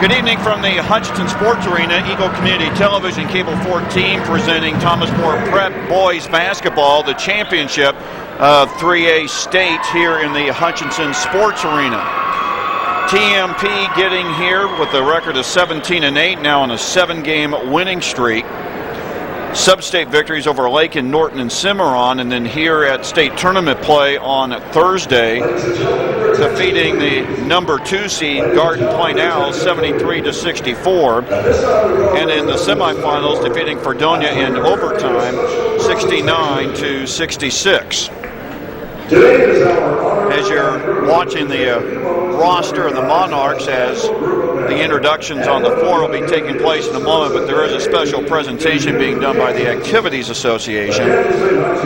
Good evening from the Hutchinson Sports Arena. Eagle Community Television, Cable 14, presenting Thomas More Prep Boys Basketball, the championship of 3A State here in the Hutchinson Sports Arena. TMP getting here with a record of 17-8, now on a 7-game winning streak. Sub-state victories over Lake and Norton and Cimarron, and then here at state tournament play on Thursday, defeating the number 2 seed Garden Plain Owls 73-64, and in the semifinals defeating Fredonia in overtime 69-66. As you're watching the roster of the Monarchs, as the introductions on the floor will be taking place in a moment, but there is a special presentation being done by the Activities Association.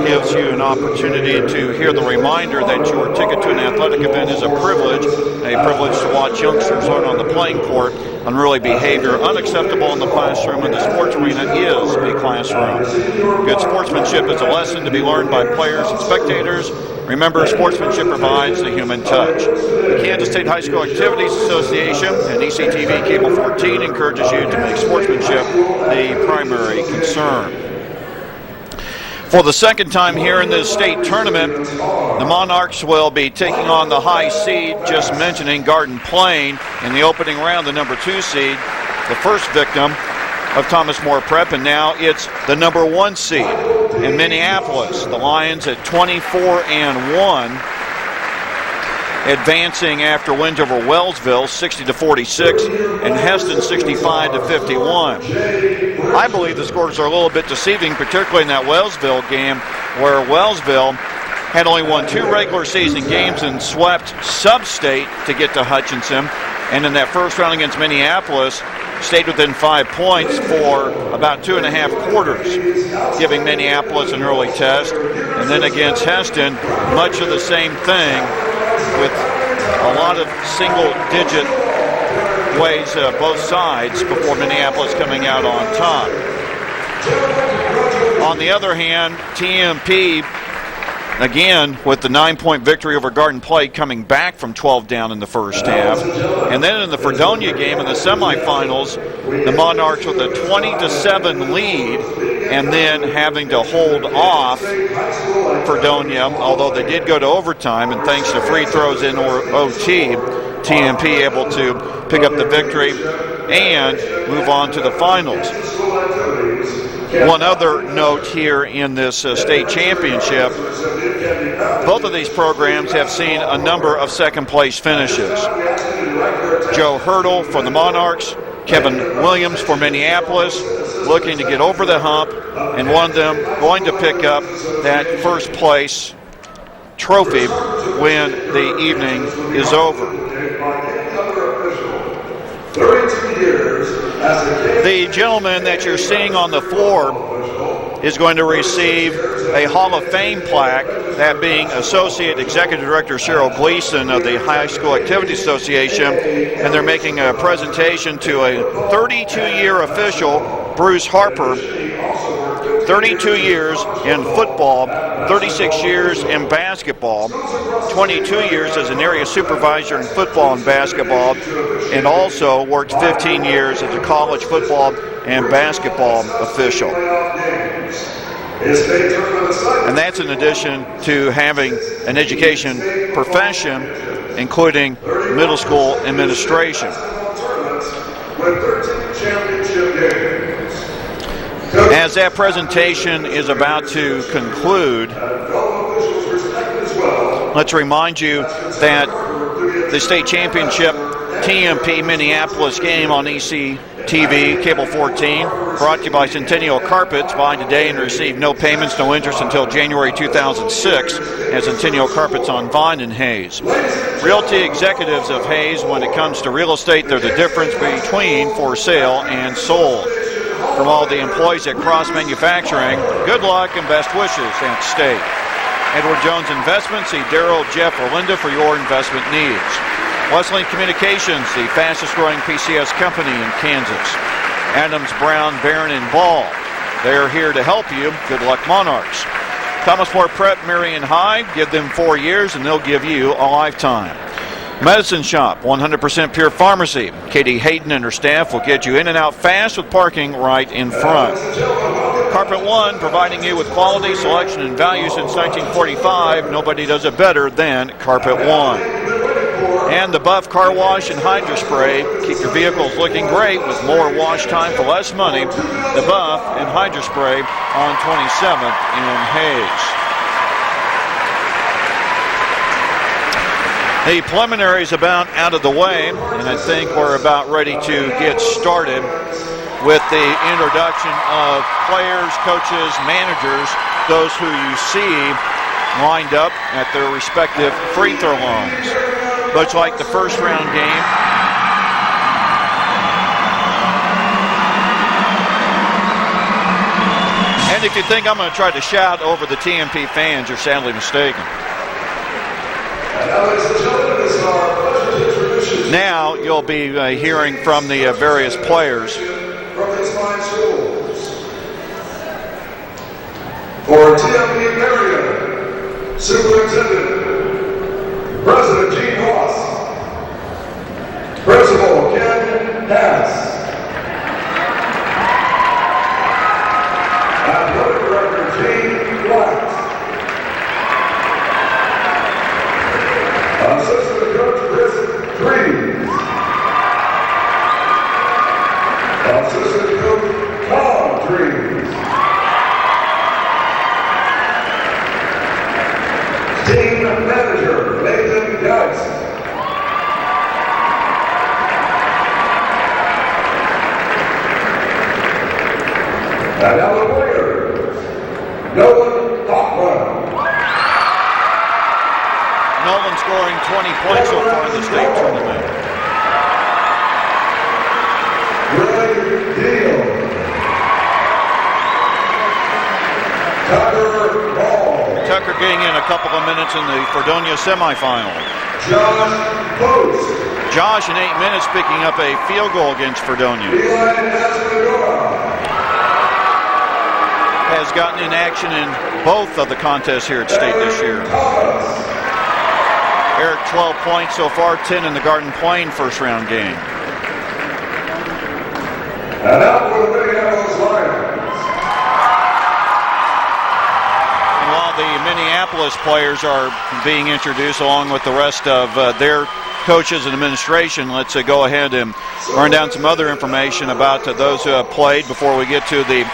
Gives you an opportunity to hear the reminder that your ticket to an athletic event is a privilege to watch youngsters learn on the playing court. Unruly behavior unacceptable in the classroom, and the sports arena is a classroom. Good sportsmanship is a lesson to be learned by players and spectators. Remember, sportsmanship provides the human touch. The Kansas State High School Activities Association and ECTV Cable 14 encourages you to make sportsmanship the primary concern. For the second time here in this state tournament, the Monarchs will be taking on the high seed, just mentioning Garden Plain, in the opening round, the number 2 seed, the first victim of Thomas More Prep, and now it's the number 1 seed in Minneapolis. The Lions at 24-1, advancing after wins over Wellsville 60-46 and Heston 65-51. I believe the scores are a little bit deceiving, particularly in that Wellsville game, where Wellsville had only won 2 regular season games and swept sub-state to get to Hutchinson, and in that first round against Minneapolis stayed within 5 points for about 2.5 quarters, giving Minneapolis an early test. And then against Heston, much of the same thing, with a lot of single-digit ways both sides before Minneapolis coming out on top. On the other hand, TMP, again, with the 9-point victory over Garden Plain, coming back from 12 down in the first half. And then in the Fredonia game in the semifinals, the Monarchs with a 20-7 lead, and then having to hold off Fredonia, although they did go to overtime, and thanks to free throws in OT, TMP able to pick up the victory and move on to the finals. One other note here in this state championship, both of these programs have seen a number of second-place finishes. Joe Hurdle for the Monarchs, Kevin Williams for Minneapolis, looking to get over the hump, and one of them going to pick up that first-place trophy when the evening is over. The gentleman that you're seeing on the floor is going to receive a Hall of Fame plaque, that being Associate Executive Director Cheryl Gleason of the High School Activities Association, and they're making a presentation to a 32-year official, Bruce Harper. 32 years in football, 36 years in basketball, 22 years as an area supervisor in football and basketball, and also worked 15 years as a college football and basketball official. And that's in addition to having an education profession, including middle school administration. As that presentation is about to conclude, let's remind you that the state championship TMP Minneapolis game on ECTV Cable 14, brought to you by Centennial Carpets. Buy today and receive no payments, no interest until January 2006 at Centennial Carpets on Vine and Hayes. Realty executives of Hayes, when it comes to real estate, they're the difference between for sale and sold. From all the employees at Cross Manufacturing, good luck and best wishes at State. Edward Jones Investments, see Daryl, Jeff, or Linda for your investment needs. Wesleyan Communications, the fastest growing PCS company in Kansas. Adams, Brown, Barron, and Ball, they're here to help you. Good luck, Monarchs. Thomas More Prep-Marian High, give them 4 years and they'll give you a lifetime. Medicine Shop, 100% pure pharmacy. Katie Hayden and her staff will get you in and out fast with parking right in front. Carpet One, providing you with quality, selection, and value since 1945. Nobody does it better than Carpet One. And the Buff Car Wash and Hydro Spray. Keep your vehicles looking great with more wash time for less money. The Buff and Hydro Spray on 27th in Hayes. The preliminary is about out of the way, and I think we're about ready to get started with the introduction of players, coaches, managers, those who you see lined up at their respective free throw lines. Much like the first round game, and if you think I'm going to try to shout over the TMP fans, you're sadly mistaken. Now you'll be hearing from the various players. From these fine schools. For Prep-Marian, Superintendent, President Gene Ross, Principal Ken Hass, Athletic Director Gene White, Assistant Coach Chris Green, Assistant Coach Tom Dreams, Team Manager Nathan Geist, and now the players, Nolan Hoffman. Nolan scoring 20 points so far in the state tournament. Tucker getting in a couple of minutes in the Fredonia semifinal. Josh in 8 minutes picking up a field goal against Fredonia. Has gotten in action in both of the contests here at state this year. Eric 12 points so far, 10 in the Garden Plain first round game. And now for the Minneapolis Lions. And while the Minneapolis players are being introduced along with the rest of their coaches and administration, let's go ahead and run down some other information about those who have played before we get to the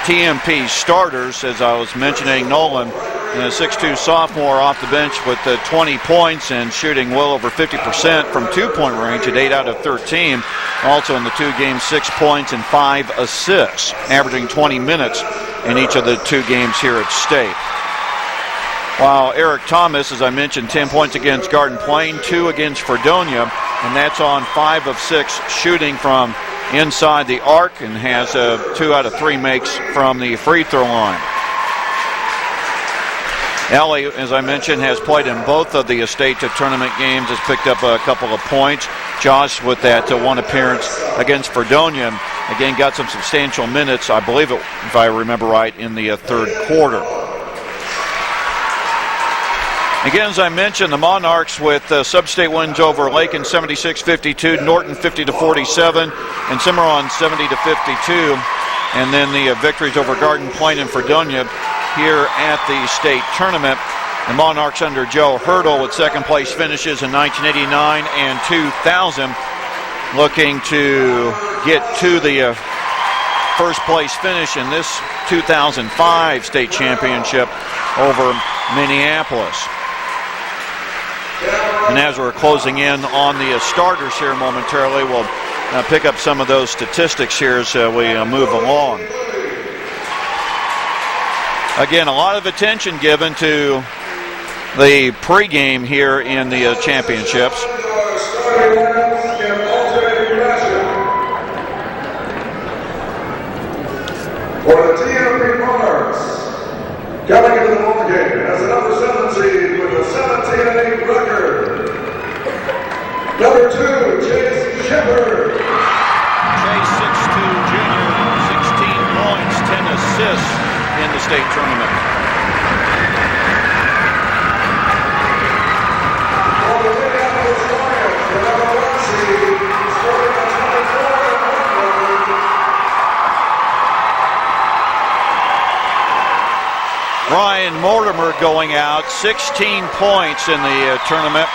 TMP starters. As I was mentioning, Nolan, a 6'2 sophomore off the bench with 20 points and shooting well over 50% from two-point range at 8 out of 13. Also in the two games, 6 points and 5 assists, averaging 20 minutes in each of the two games here at state. While Eric Thomas, as I mentioned, 10 points against Garden Plain, 2 against Fredonia, and that's on 5 of 6 shooting from inside the arc, and has 2 out of 3 makes from the free throw line. Ellie, as I mentioned, has played in both of the state tournament games, has picked up a couple of points. Josh, with that one appearance against Fredonia, again got some substantial minutes, I believe it, if I remember right, in the third quarter. Again, as I mentioned, the Monarchs with sub-state wins over Lakin 76-52, Norton 50-47, and Cimarron 70-52. And then the victories over Garden Plain and Fredonia here at the state tournament. The Monarchs under Joe Hurdle with second place finishes in 1989 and 2000, looking to get to the first place finish in this 2005 state championship over Minneapolis. And as we're closing in on the starters here momentarily, we'll pick up some of those statistics here as we move along. Again, a lot of attention given to the pregame here in the championships. For the TMP Monarchs, coming into the ball game as the number 7 seed with a 17-8 record, number 2, Chase Shepard. Chase, 6'2", junior, 16 points, 10 assists in the state tournament. For the Minneapolis Lions, Ryan Mortimer going out, 16 points in the tournament.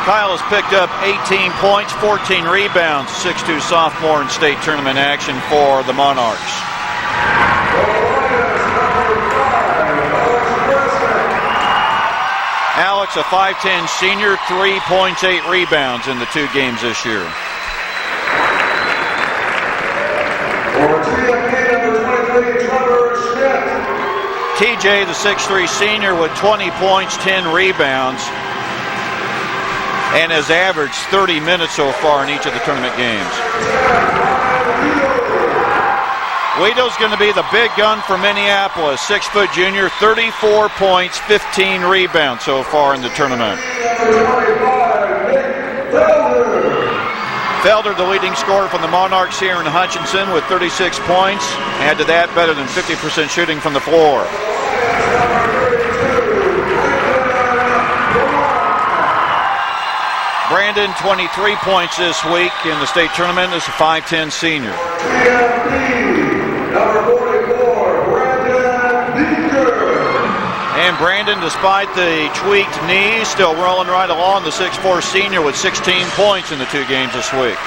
Kyle has picked up 18 points, 14 rebounds, 6'2" sophomore in state tournament action for the Monarchs. Alex, a 5'10" senior, 3 points, 8 rebounds in the 2 games this year. TJ, the 6'3" senior, with 20 points, 10 rebounds, and has averaged 30 minutes so far in each of the tournament games. Guido's going to be the big gun for Minneapolis. 6' junior, 34 points, 15 rebounds so far in the tournament. Felder, the leading scorer from the Monarchs here in Hutchinson with 36 points. Add to that, better than 50% shooting from the floor. Brandon, 23 points this week in the state tournament as a 5'10" senior. And Brandon, despite the tweaked knee, still rolling right along. The 6'4" senior with 16 points in the 2 games this week.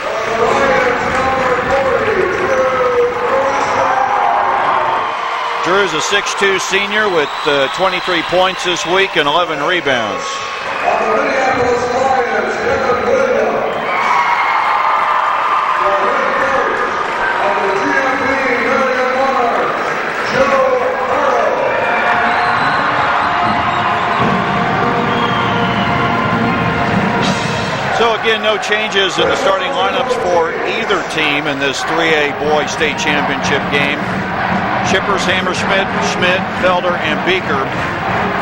Drew's a 6'2" senior with 23 points this week and 11 rebounds. So again, no changes in the starting lineups for either team in this 3A boys state championship game. Shippers, Hammerschmidt, Schmidt, Felder, and Beaker.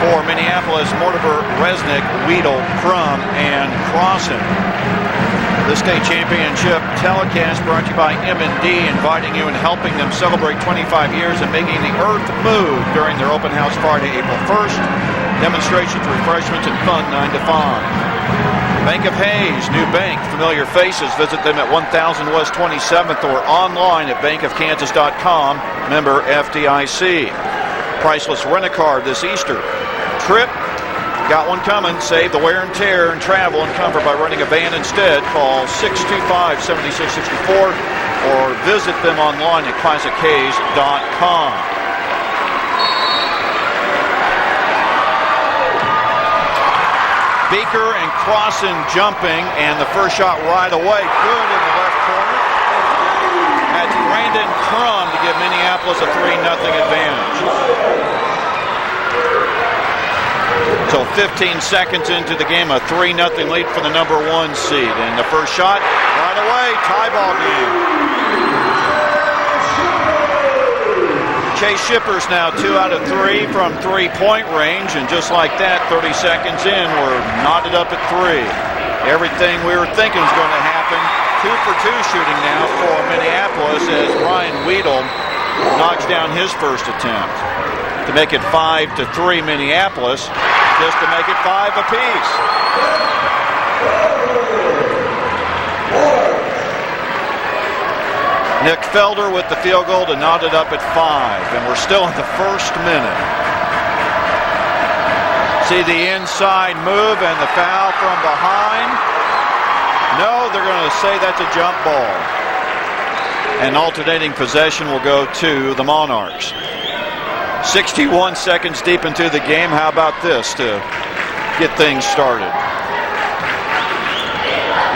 For Minneapolis, Mortimer, Resnick, Weedle, Crum, and Crossan. The state championship telecast brought to you by M&D, inviting you and helping them celebrate 25 years and making the earth move during their open house Friday, April 1st. Demonstrations, refreshments, and fun 9 to 5. Bank of Hayes, new bank, familiar faces. Visit them at 1000 West 27th or online at bankofkansas.com. Member FDIC. Priceless rent-a-car this Easter. Trip, got one coming. Save the wear and tear and travel and comfort by renting a van instead. Call 625-7664 or visit them online at classicks.com. Beaker and Crossan jumping, and the first shot right away. Good in the left corner. That's Brandon Crum to give Minneapolis a 3-0 advantage. So 15 seconds into the game, a 3-0 lead for the number 1 seed. And the first shot right away, tie ball game. Chase Shippers now 2 out of 3 from 3-point range, and just like that, 30 seconds in, we're knotted up at 3. Everything we were thinking was going to happen. 2 for 2 shooting now for Minneapolis as Ryan Weedle knocks down his first attempt to make it 5-3 Minneapolis, just to make it 5 apiece. Nick Felder with the field goal to knot it up at 5, and we're still in the first minute. See the inside move and the foul from behind. No, they're going to say that's a jump ball. And alternating possession will go to the Monarchs. 61 seconds deep into the game. How about this to get things started?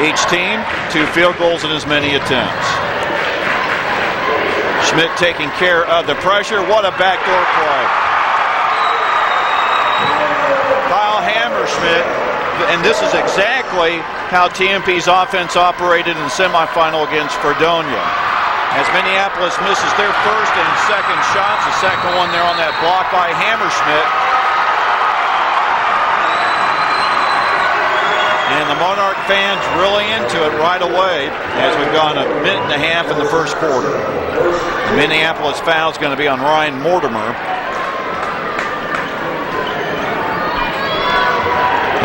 Each team, 2 field goals in as many attempts. Schmidt taking care of the pressure. What a backdoor play. Kyle Hammerschmidt, and this is exactly how TMP's offense operated in the semifinal against Fredonia. As Minneapolis misses their first and second shots, the second one there on that block by Hammerschmidt. And the Monarch fans really into it right away as we've gone a minute and a half in the first quarter. The Minneapolis foul is going to be on Ryan Mortimer.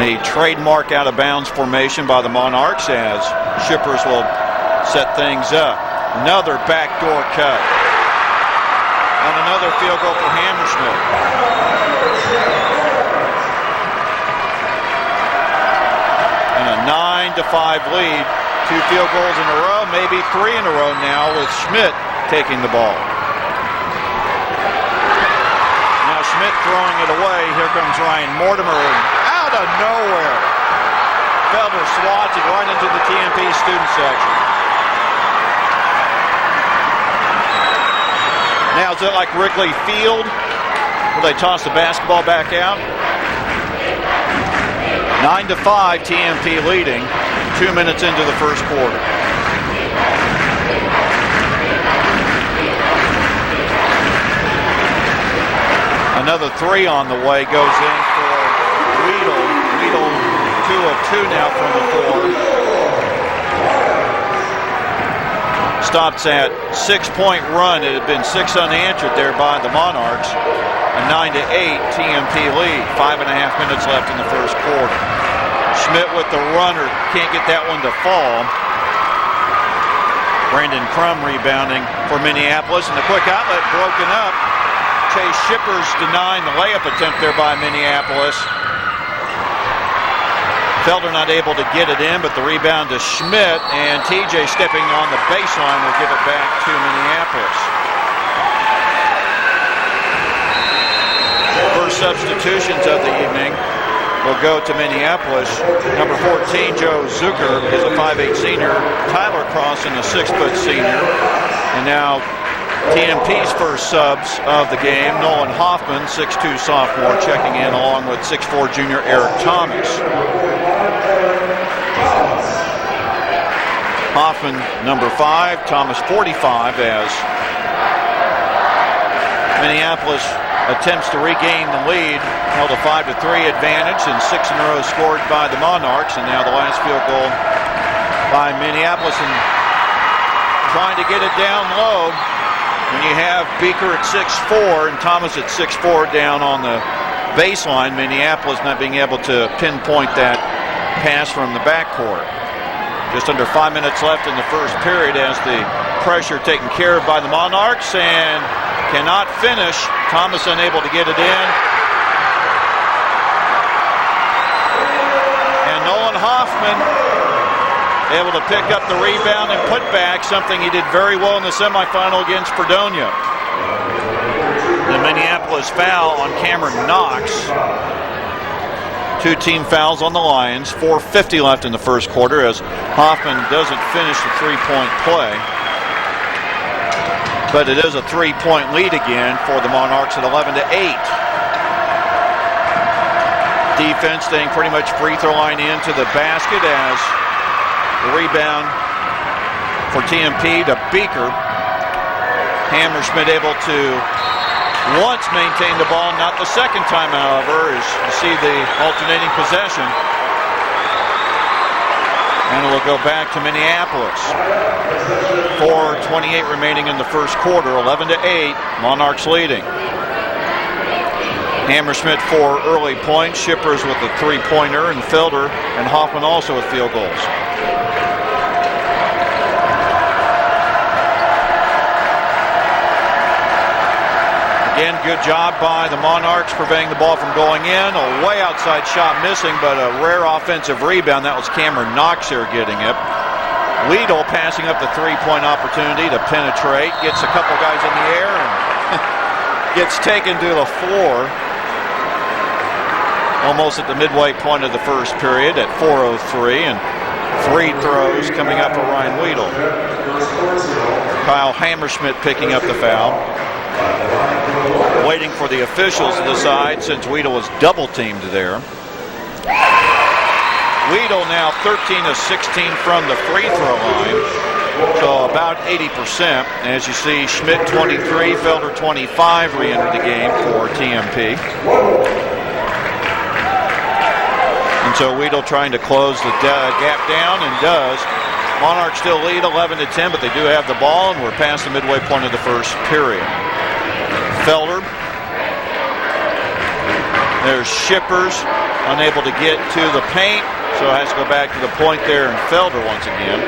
A trademark out-of-bounds formation by the Monarchs as Shippers will set things up. Another backdoor cut. And another field goal for Hammerschmidt. And a 9-5 lead. 2 field goals in a row, maybe 3 in a row now with Schmidt taking the ball. Now Schmidt throwing it away. Here comes Ryan Mortimer. Out of nowhere. Felder swats it right into the TMP student section. Now is it like Wrigley Field? Will they toss the basketball back out? 9-5, TMP leading. 2 minutes into the first quarter. Another 3 on the way goes in for Weedle. Weedle 2 of 2 now from the floor. Stops at 6-point run. It had been 6 unanswered there by the Monarchs. A 9-8 TMP lead. 5.5 minutes left in the first quarter. Schmidt with the runner. Can't get that one to fall. Brandon Crum rebounding for Minneapolis. And the quick outlet broken up. Chase Shippers denying the layup attempt there by Minneapolis. Felder not able to get it in, but the rebound to Schmidt, and TJ stepping on the baseline will give it back to Minneapolis. First substitutions of the evening will go to Minneapolis. Number 14, Joe Zucker, is a 5'8 senior. Tyler Crossan, a 6-foot senior. And now TMP's first subs of the game, Nolan Hoffman, 6'2 sophomore, checking in along with 6'4 junior Eric Thomas. Hoffman, number 5, Thomas 45, as Minneapolis attempts to regain the lead, held a 5-3 advantage, and 6 in a row scored by the Monarchs, and now the last field goal by Minneapolis, and trying to get it down low. When you have Beaker at 6'4 and Thomas at 6'4 down on the baseline, Minneapolis not being able to pinpoint that pass from the backcourt. Just under 5 minutes left in the first period as the pressure taken care of by the Monarchs, and cannot finish. Thomas unable to get it in. And Nolan Hoffman able to pick up the rebound and put back, something he did very well in the semifinal against Fredonia. The Minneapolis foul on Cameron Knox. 2 team fouls on the Lions. 4:50 left in the first quarter as Hoffman doesn't finish the 3-point play. But it is a 3-point lead again for the Monarchs at 11-8. Defense staying pretty much free throw line into the basket as the rebound for TMP to Beaker. Hammerschmidt able to once maintain the ball, not the second time, however, as you see the alternating possession. And it will go back to Minneapolis. 4:28 remaining in the first quarter, 11-8, Monarchs leading. Hammerschmidt 4 early points, Shippers with a 3-pointer, and Felder and Hoffman also with field goals. Again, good job by the Monarchs preventing the ball from going in. A way outside shot missing, but a rare offensive rebound. That was Cameron Knox there getting it. Weedle passing up the 3-point opportunity to penetrate. Gets a couple guys in the air and gets taken to the floor. Almost at the midway point of the first period at 4:03, and 3 throws coming up for Ryan Weedle. Kyle Hammerschmidt picking up the foul. Waiting for the officials to decide since Weedle was double teamed there. Weedle now 13 of 16 from the free throw line, so about 80%. As you see, Schmidt 23, Felder 25 re-entered the game for TMP. And so Weedle trying to close the gap down, and does. Monarchs still lead 11-10, but they do have the ball, and we're past the midway point of the first period. Felder. There's Shippers. unable to get to the paint, so has to go back to the point there, and Felder once again.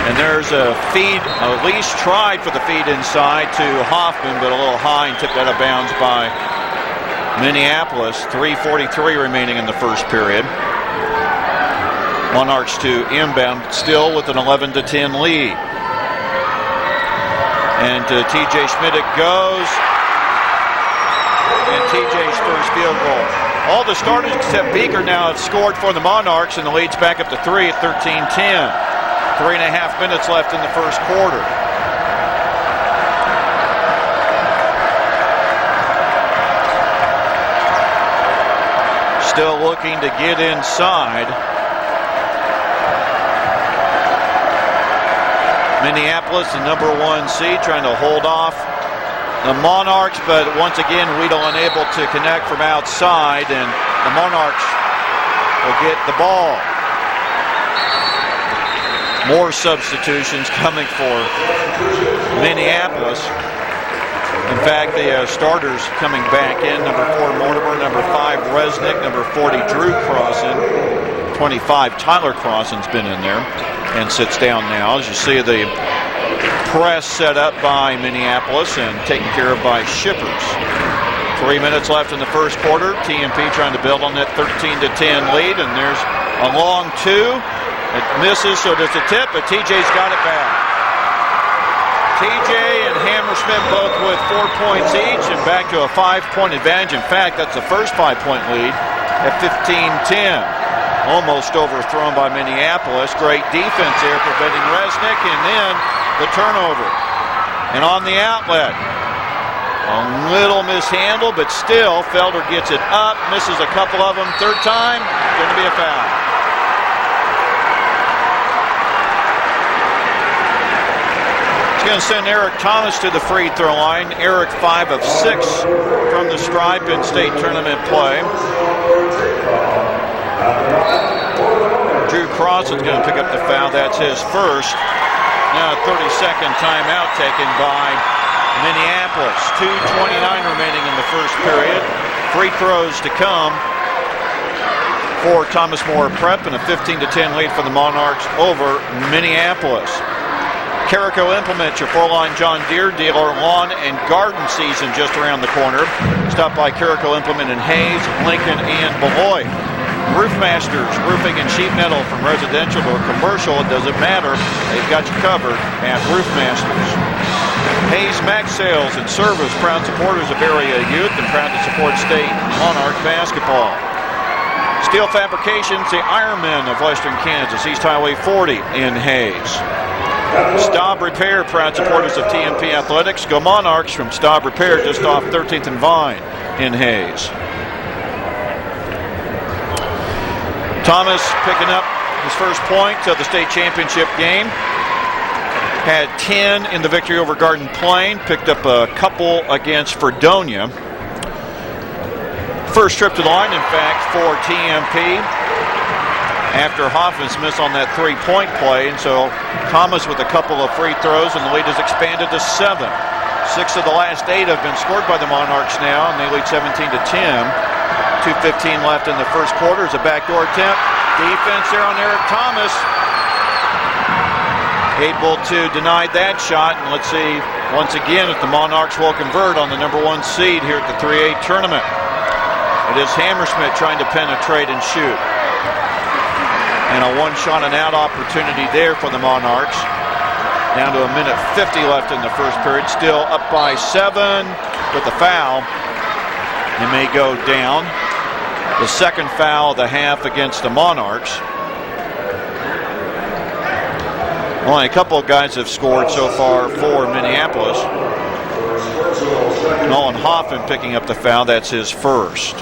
And there's a feed, at least tried for the feed inside to Hoffman, but a little high and tipped out of bounds by Minneapolis. 3:43 remaining in the first period. Monarchs to inbound, still with an 11-10 lead. And TJ Schmidt it goes. And TJ's first field goal. All the starters except Beaker now have scored for the Monarchs, and the lead's back up to 3 at 13-10. 3.5 minutes left in the first quarter. Still looking to get inside. Minneapolis, the number 1 seed, trying to hold off the Monarchs, but once again, Weedle unable to connect from outside, and the Monarchs will get the ball. More substitutions coming for Minneapolis. In fact, the starters coming back in: number 4 Mortimer, number 5 Resnick, number 40 Drew Crossan, 25 Tyler Crossan's been in there and sits down now. As you see, the press set up by Minneapolis and taken care of by Shippers. 3 minutes left in the first quarter. TMP trying to build on that 13-10 lead, and there's a long 2. It misses, so does the tip, but TJ's got it back. TJ and Hammersmith both with 4 points each, and back to a 5-point advantage. In fact, that's the first 5-point lead at 15-10. Almost overthrown by Minneapolis. Great defense there, preventing Resnick, and then the turnover. And on the outlet, a little mishandled, but still, Felder gets it up, misses a couple of them. Third time, going to be a foul. Going to send Eric Thomas to the free throw line. Eric 5 of 6 from the stripe in state tournament play. Drew Crossan's going to pick up the foul. That's his first. Now a 30-second timeout taken by Minneapolis. 2:29 remaining in the first period. Free throws to come for Thomas More Prep, and a 15-10 lead for the Monarchs over Minneapolis. Carico Implement, your 4-line John Deere dealer, lawn and garden season just around the corner. Stop by Carico Implement in Hayes, Lincoln, and Beloit. Roofmasters, roofing and sheet metal from residential or commercial, it doesn't matter. They've got you covered at Roofmasters. Hayes Max Sales and Service, proud supporters of area youth and proud to support state Monarch basketball. Steel Fabrications, the Ironmen of Western Kansas, East Highway 40 in Hayes. Staub Repair, proud supporters of TMP Athletics. Go Monarchs from Staub Repair, just off 13th and Vine in Hayes. Thomas picking up his first point of the state championship game. Had 10 in the victory over Garden Plain. Picked up a couple against Fredonia. First trip to the line, in fact, for TMP. After Hoffman's miss on that 3-point play, and so Thomas with a couple of free throws, and the lead has expanded to 7. 6 of the last 8 have been scored by the Monarchs now, and they lead 17-10. 2:15 left in the first quarter. Is a backdoor attempt. Defense there on Eric Thomas. Able to deny that shot, and let's see once again if the Monarchs will convert on the number 1 seed here at the 3A tournament. It is Hammersmith trying to penetrate and shoot. And a 1-shot-and-out opportunity there for the Monarchs. Down to 1:50 left in the first period. Still up by 7 with the foul. He may go down. The second foul of the half against the Monarchs. Only a couple of guys have scored so far for Minneapolis. Nolan Hoffman picking up the foul. That's his first.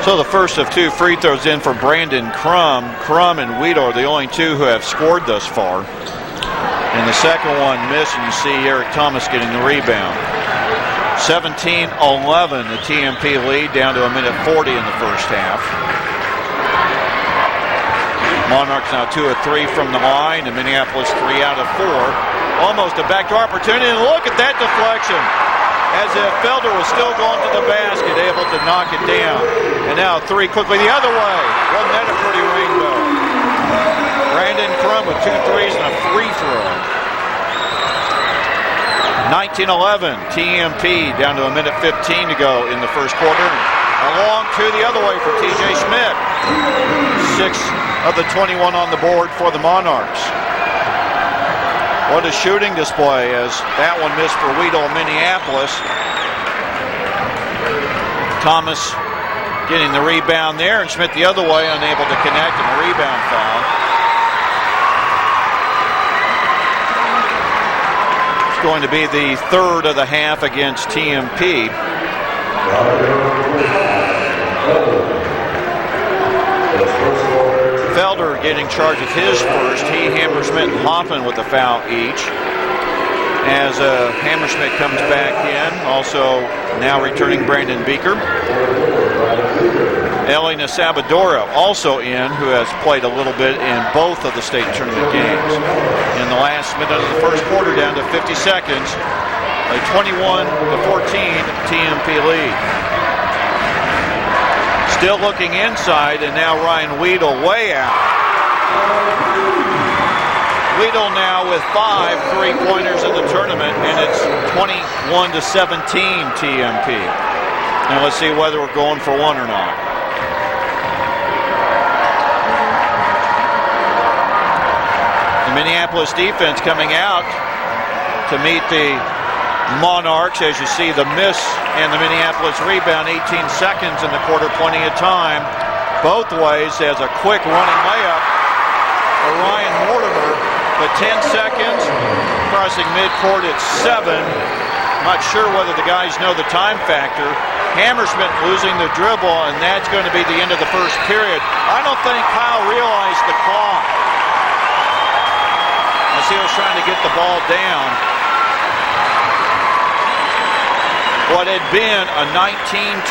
So the first of 2 free throws in for Brandon Crum. Crum and Weedle are the only 2 who have scored thus far. And the second one missed, and you see Eric Thomas getting the rebound. 17-11, the TMP lead, down to 1:40 in the first half. Monarchs now 2 of 3 from the line, and Minneapolis 3 out of 4. Almost a backdoor opportunity, and look at that deflection. As if Felder was still going to the basket, able to knock it down. And now 3 quickly the other way. Wasn't that a pretty rainbow? Brandon Crum with 2 threes and a free throw. 19-11, TMP down to a minute 15 to go in the first quarter. Along to the other way for TJ Schmidt. 6 of the 21 on the board for the Monarchs. What a shooting display, as that one missed for Weedle, Minneapolis. Thomas getting the rebound there, and Schmidt the other way, unable to connect, and a rebound foul. It's going to be the third of the half against TMP. Felder getting charge of his first. He, Hammerschmidt, and Hoffman with a foul each. As Hammerschmidt comes back in, also now returning Brandon Beaker. Elena Sabadora also in, who has played a little bit in both of the state tournament games. In the last minute of the first quarter, down to 50 seconds, a 21-14 TMP lead. Still looking inside, and now Ryan Weedle way out. Weedle now with 5 3-pointers in the tournament, and it's 21-17 TMP. Now let's see whether we're going for one or not. The Minneapolis defense coming out to meet the Monarchs. As you see, the miss and the Minneapolis rebound, 18 seconds in the quarter, plenty of time both ways. As a quick running layup for Ryan Mortimer, but 10 seconds, crossing midcourt at 7. Not sure whether the guys know the time factor. Hammerschmidt losing the dribble, and that's going to be the end of the first period. I don't think Kyle realized the clock, as he was trying to get the ball down. What had been a 19-11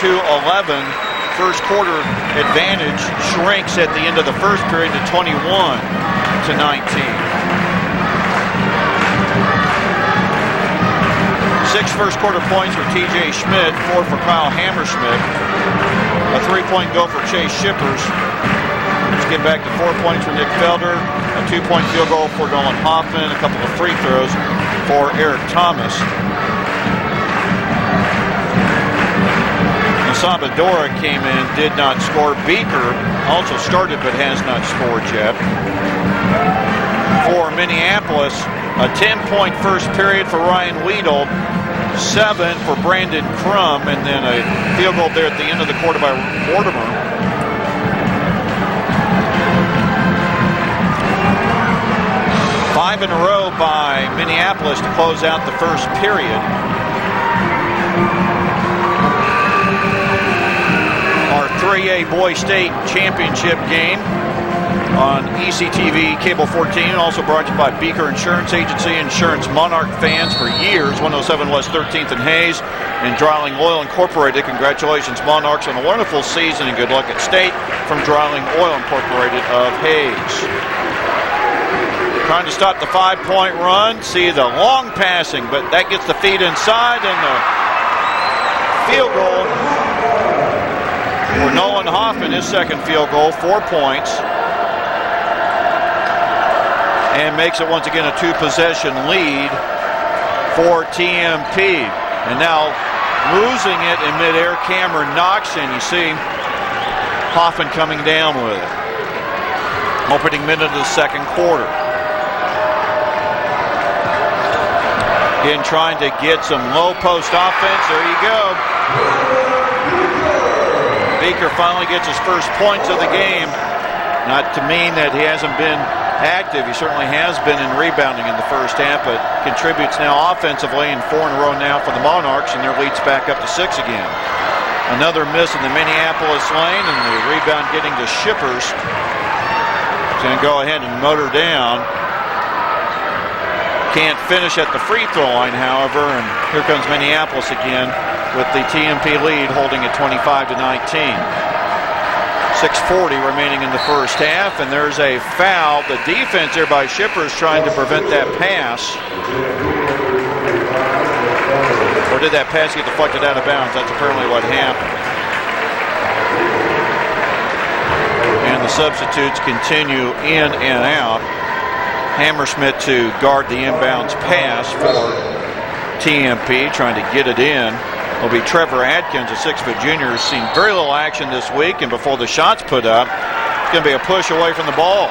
first quarter advantage shrinks at the end of the first period to 21-19. 6 first quarter points for TJ Schmidt, 4 for Kyle Hammerschmidt. A 3-point goal for Chase Shippers. Let's get back to 4 points for Nick Felder, a 2-point field goal for Nolan Hoffman, a couple of free throws for Eric Thomas. Sabadora came in, did not score. Beaker also started but has not scored yet. For Minneapolis, a 10-point first period for Ryan Weedle, 7 for Brandon Crum, and then a field goal there at the end of the quarter by Mortimer. Five in a row by Minneapolis to close out the first period. Our 3A Boys State Championship game on ECTV Cable 14, also brought to you by Beaker Insurance Agency, insurance Monarch fans for years. 107 West 13th and Hayes, and Dryling Oil Incorporated. Congratulations, Monarchs, on a wonderful season, and good luck at state from Dryling Oil Incorporated of Hayes. Trying to stop the 5-point run. See the long passing, but that gets the feet inside, and the field goal for Nolan Hoffman, his second field goal, 4 points. And makes it once again a 2-possession lead for TMP. And now losing it in midair, Cameron knocks in. You see Hoffman coming down with it. Opening minute of the second quarter. Again, trying to get some low post offense. There you go. Beaker finally gets his first points of the game. Not to mean that he hasn't been active. He certainly has been in rebounding in the first half, but contributes now offensively, and 4 in a row now for the Monarchs, and their lead's back up to 6 again. Another miss in the Minneapolis lane, and the rebound getting to Shippers. He's going to go ahead and motor down. Can't finish at the free throw line, however, and here comes Minneapolis again with the TMP lead, holding at 25-19. 6:40 remaining in the first half, and there's a foul. The defense here by Shippers trying to prevent that pass. Or did that pass get deflected out of bounds? That's apparently what happened. And the substitutes continue in and out. Hammersmith to guard the inbounds pass for TMP, trying to get it in. Will be Trevor Adkins, a 6-foot junior, who's seen very little action this week, and before the shot's put up, it's going to be a push away from the ball.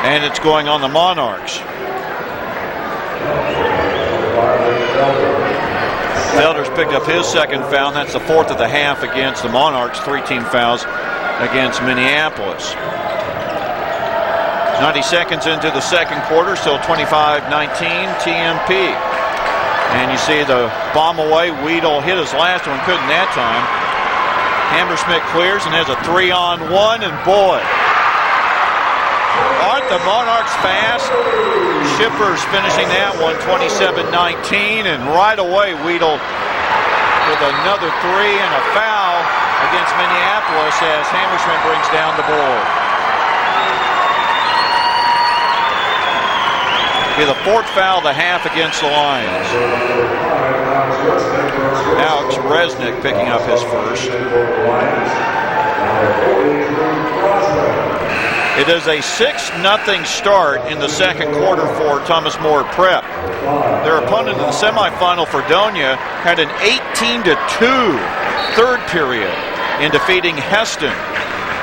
And it's going on the Monarchs. Felder's picked up his second foul, and that's the fourth of the half against the Monarchs. 3 team fouls against Minneapolis. 90 seconds into the second quarter, still 25-19 TMP. And you see the bomb away. Weedle hit his last one, couldn't that time. Hammersmith clears and has a 3-on-1, and boy, aren't the Monarchs fast? Shippers finishing that one 27-19, and right away Weedle with another 3 and a foul against Minneapolis as Hammersmith brings down the board. Be the fourth foul of the half against the Lions. Alex Resnick picking up his first. It is a 6-0 start in the second quarter for Thomas More Prep. Their opponent in the semifinal, Fredonia, had an 18-2 third period in defeating Heston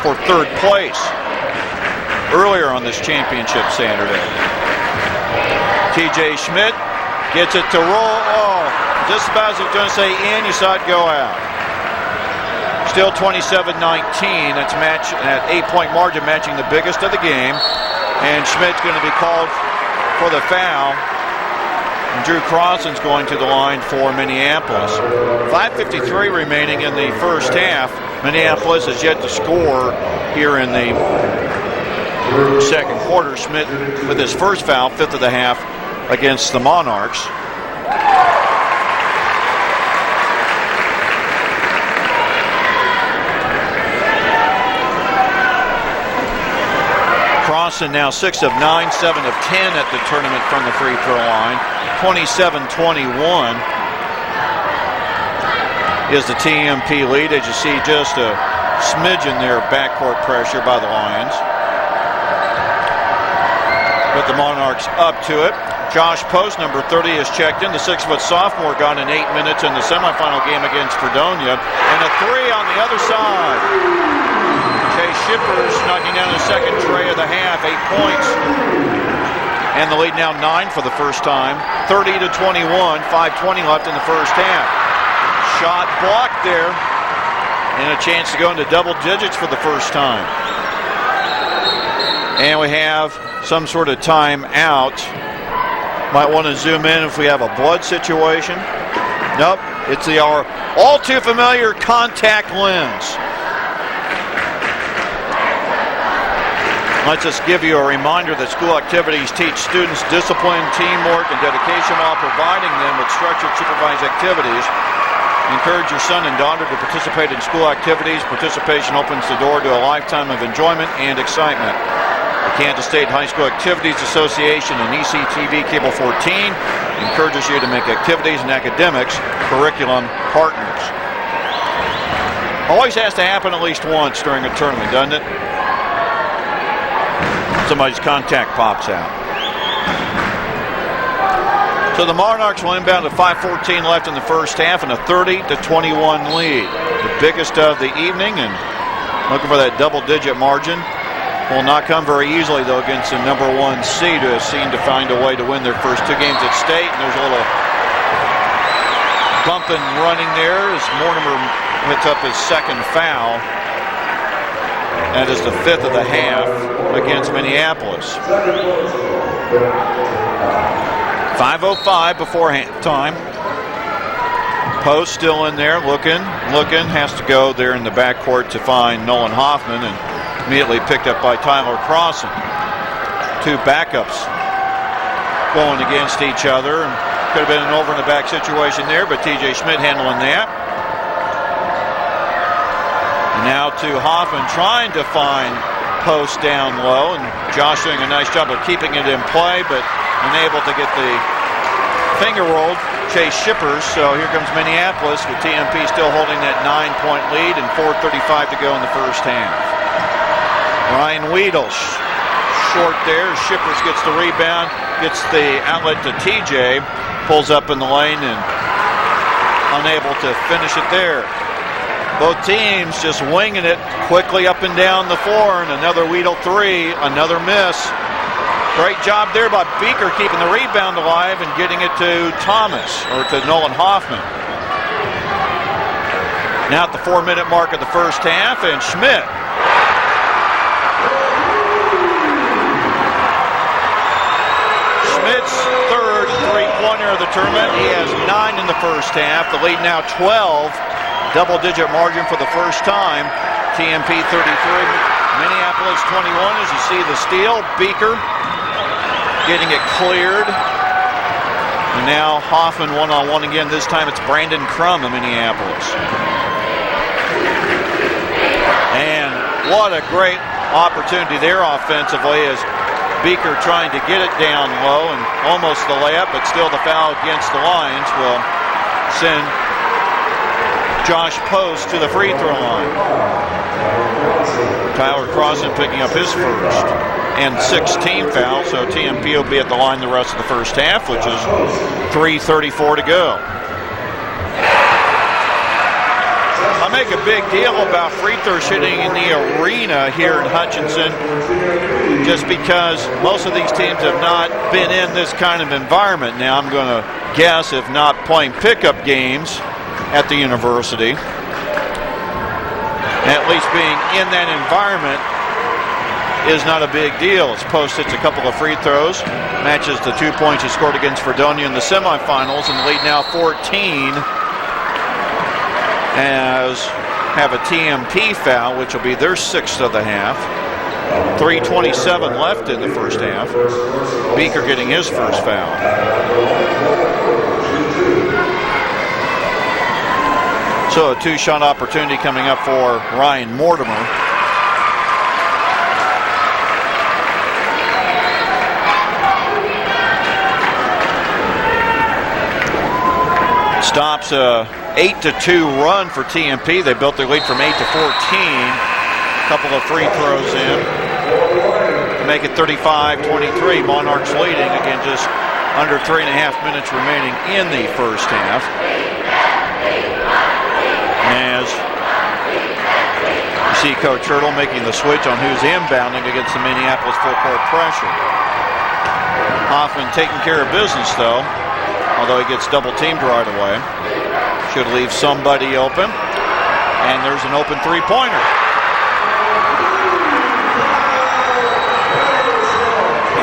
for third place earlier on this championship Saturday. TJ Schmidt gets it to roll. Oh, just about as I was going to say in, you saw it go out. Still 27-19. That's match at 8-point margin, matching the biggest of the game. And Schmidt's going to be called for the foul. And Drew Crossan's going to the line for Minneapolis. 5:53 remaining in the first half. Minneapolis has yet to score here in the second quarter. Schmidt with his first foul, 5th of the half against the Monarchs. Crossan now 6 of 9, 7 of 10 at the tournament from the free throw line. 27-21 is the TMP lead. As you see, just a smidgen there of backcourt pressure by the Lions. But the Monarchs up to it. Josh Post, number 30, is checked in. The 6-foot sophomore got in 8 minutes in the semifinal game against Fredonia. And a 3 on the other side. Chase Shippers knocking down his second tray of the half, 8 points. And the lead now 9 for the first time. 30-21, 5:20 left in the first half. Shot blocked there. And a chance to go into double digits for the first time. And we have some sort of timeout. Might want to zoom in if we have a blood situation. Nope, it's our all too familiar contact lens. Let's just give you a reminder that school activities teach students discipline, teamwork, and dedication while providing them with structured supervised activities. Encourage your son and daughter to participate in school activities. Participation opens the door to a lifetime of enjoyment and excitement. The Kansas State High School Activities Association and ECTV Cable 14 encourages you to make activities and academics curriculum partners. Always has to happen at least once during a tournament, doesn't it? Somebody's contact pops out. So the Monarchs will inbound with 5:14 left in the first half and a 30-21 lead. The biggest of the evening, and looking for that double-digit margin. Will not come very easily, though, against the number 1 seed, who has seemed to find a way to win their first 2 games at state. And there's a little bump and running there as Mortimer hits up his second foul. That is the 5th of the half against Minneapolis. 5:05 before halftime. Post still in there, looking, has to go there in the backcourt to find Nolan Hoffman, and immediately picked up by Tyler Crossan. 2 backups going against each other. And could have been an over in the back situation there, but TJ Schmidt handling that. to Hoffman, trying to find post down low, and Josh doing a nice job of keeping it in play, but unable to get the finger rolled. Chase Shippers. So here comes Minneapolis with TMP still holding that 9-point lead and 4:35 to go in the first half. Ryan Weedle short there. Shippers gets the rebound, gets the outlet to TJ, pulls up in the lane and unable to finish it there. Both teams just winging it quickly up and down the floor, and another Weedle three, another miss. Great job there by Beaker keeping the rebound alive and getting it to Thomas, or to Nolan Hoffman. Now at the 4-minute mark of the first half, and Schmidt. Schmidt's third three-pointer of the tournament. He has 9 in the first half. The lead now 12. Double-digit margin for the first time. TMP 33, Minneapolis 21. As you see the steal, Beaker getting it cleared. And now Hoffman one-on-one again. This time it's Brandon Crum of Minneapolis. And what a great opportunity there offensively as Beaker trying to get it down low and almost the layup, but still the foul against the Lions will send Josh Post to the free throw line. Tyler Crossan picking up his first and 16th foul, so TMP will be at the line the rest of the first half, which is 3:34 to go. I make a big deal about free throws hitting in the arena here in Hutchinson just because most of these teams have not been in this kind of environment. Now I'm going to guess, if not playing pickup games at the university, at least being in that environment is not a big deal. As Post hits a couple of free throws, matches the 2 points he scored against Fredonia in the semifinals, and the lead now 14 as have a TMP foul, which will be their 6th of the half. 3:27 left in the first half. Beaker getting his first foul. So a 2-shot opportunity coming up for Ryan Mortimer. Stops a 8-2 run for TMP. They built their lead from 8 to 14. A couple of free throws in to make it 35-23. Monarchs leading, again, just under 3.5 minutes remaining in the first half. As you see Coach Hurdle making the switch on who's inbounding against the Minneapolis full-court pressure. Hoffman taking care of business, though, although he gets double-teamed right away. Should leave somebody open. And there's an open three-pointer.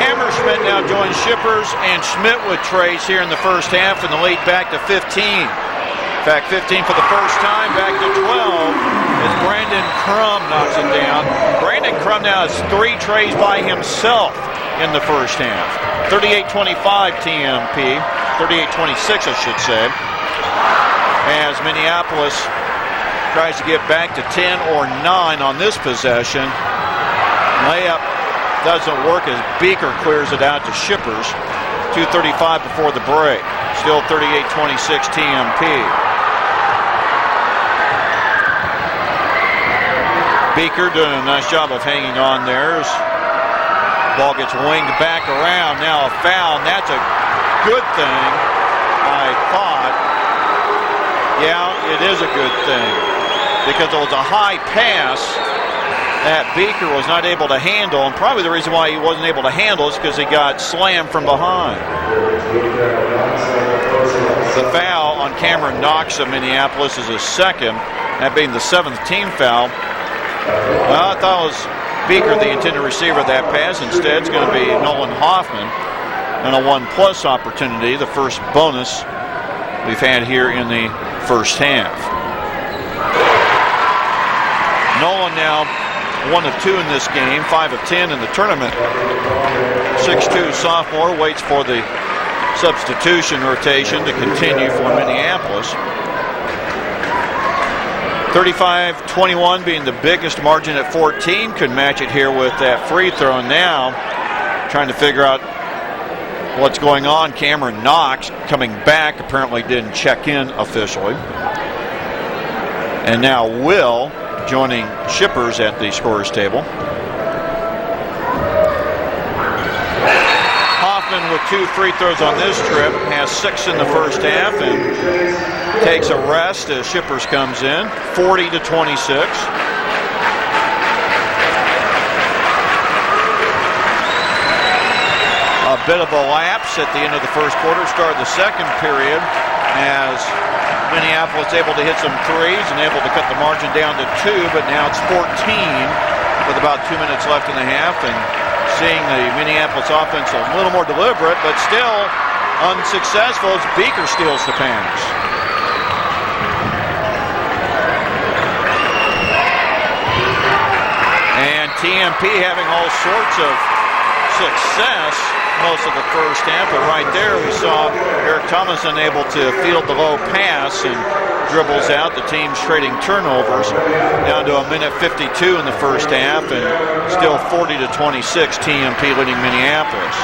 Hammerschmidt now joins Shippers and Schmidt with Trace here in the first half, and the lead back to 15. In fact, 15 for the first time, back to 12 as Brandon Crum knocks it down. Brandon Crum now has 3 trays by himself in the first half. 38-25 TMP, 38-26 I should say, as Minneapolis tries to get back to 10 or 9 on this possession. Layup doesn't work as Beaker clears it out to Shippers. 2:35 before the break. Still 38-26 TMP. Beaker doing a nice job of hanging on there. Ball gets winged back around. Now a foul, and that's a good thing, I thought. Yeah, it is a good thing because it was a high pass that Beaker was not able to handle, and probably the reason why he wasn't able to handle is because he got slammed from behind. The foul on Cameron Knox of Minneapolis is his second, that being the 7th team foul. Well, I thought it was Beaker, the intended receiver of that pass. Instead, it's going to be Nolan Hoffman and a 1+ opportunity, the first bonus we've had here in the first half. Nolan now 1 of 2 in this game, 5 of 10 in the tournament. 6'2" sophomore waits for the substitution rotation to continue for Minneapolis. 35-21 being the biggest margin at 14. Could match it here with that free throw. Now trying to figure out what's going on. Cameron Knox coming back, apparently didn't check in officially. And now Will joining Shippers at the scorer's table. Hoffman with 2 free throws on this trip, has 6 in the first half, and takes a rest as Shippers comes in. 40-26. A bit of a lapse at the end of the first quarter, start of the second period, as Minneapolis able to hit some threes and able to cut the margin down to 2, but now it's 14 with about 2 minutes left in the half, and seeing the Minneapolis offense a little more deliberate, but still unsuccessful as Beaker steals the pass. And TMP having all sorts of success most of the first half, but right there we saw Eric Thomas unable to field the low pass and dribbles out. The team's trading turnovers down to 1:52 in the first half, and still 40-26 TMP leading Minneapolis.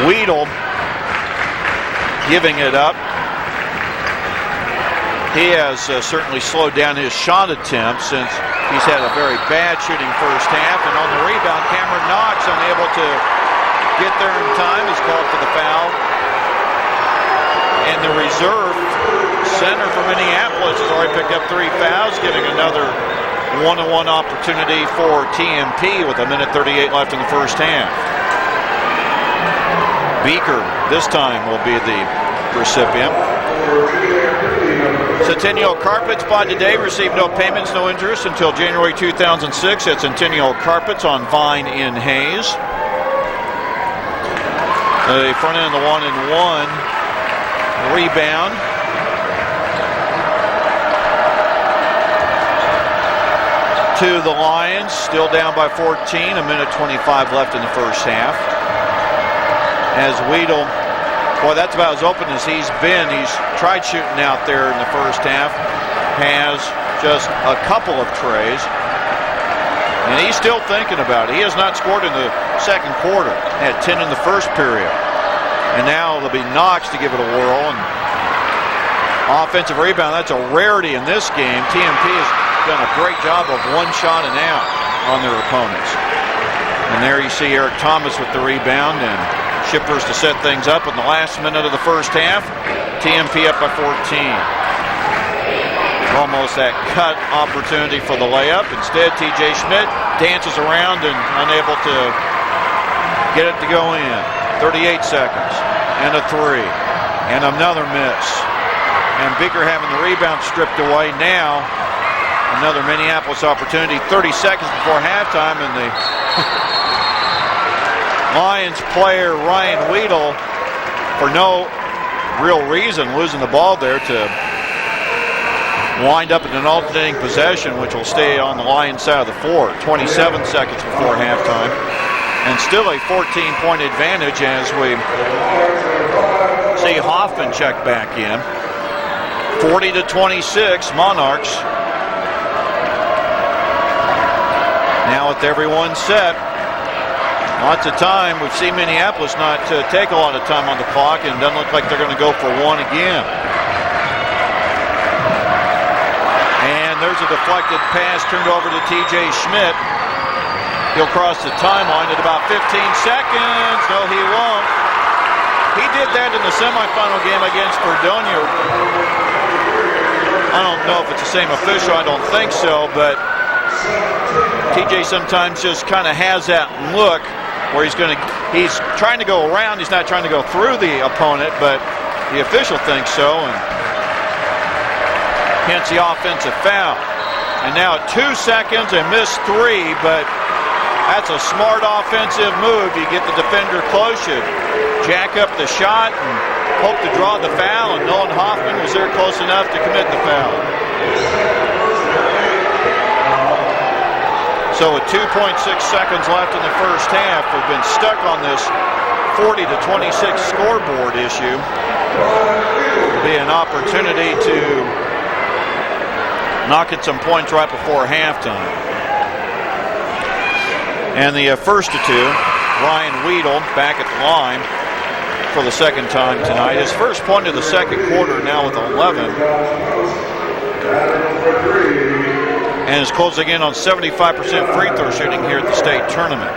Weedle giving it up. He has certainly slowed down his shot attempts since he's had a very bad shooting first half, and on the rebound Cameron Knox unable to get there in time, is called for the foul. And the reserve center for Minneapolis has already picked up 3 fouls, giving another one-on-one opportunity for TMP with 1:38 left in the first half. Beaker this time will be the recipient. Centennial Carpets by today received no payments, no interest until January 2006 at Centennial Carpets on Vine in Hayes. The front end of the 1-and-1 rebound. To the Lions, still down by 14, 1:25 left in the first half. As Weedle, boy, that's about as open as he's been. He's tried shooting out there in the first half, has just a couple of trays, and he's still thinking about it. He has not scored in the second quarter, had 10 in the first period, and now it'll be Knox to give it a whirl. And offensive rebound, that's a rarity in this game. TMP has done a great job of one shot and out on their opponents. And there you see Eric Thomas with the rebound, and Shippers to set things up in the last minute of the first half. TMP up by 14. Almost that cut opportunity for the layup. Instead, TJ Schmidt dances around and unable to get it to go in. 38 seconds and a 3 and another miss. And Beaker having the rebound stripped away now. Another Minneapolis opportunity. 30 seconds before halftime, and the Lions player Ryan Weedle, for no real reason, losing the ball there to wind up in an alternating possession, which will stay on the Lions side of the floor. 27 seconds before halftime, and still a 14-point advantage as we see Hoffman check back in. 40-26 Monarchs. Now with everyone set, lots of time. We've seen Minneapolis not take a lot of time on the clock, and it doesn't look like they're going to go for one again. And there's a deflected pass turned over to TJ Schmidt. He'll cross the timeline at about 15 seconds. No, he won't. He did that in the semifinal game against Fredonia. I don't know if it's the same official. I don't think so, but TJ sometimes just kind of has that look where he's trying to go around. He's not trying to go through the opponent, but the official thinks so, and hence the offensive foul. And now at 2 seconds, a missed 3, but that's a smart offensive move. You get the defender close, you jack up the shot and hope to draw the foul, and Nolan Hoffman was there close enough to commit the foul. So with 2.6 seconds left in the first half, we've been stuck on this 40-26 scoreboard issue. It'll be an opportunity to knocking some points right before halftime. And the first of two, Ryan Weedle back at the line for the second time tonight. His first point of the second quarter, now with 11. And is closing in on 75% free throw shooting here at the state tournament.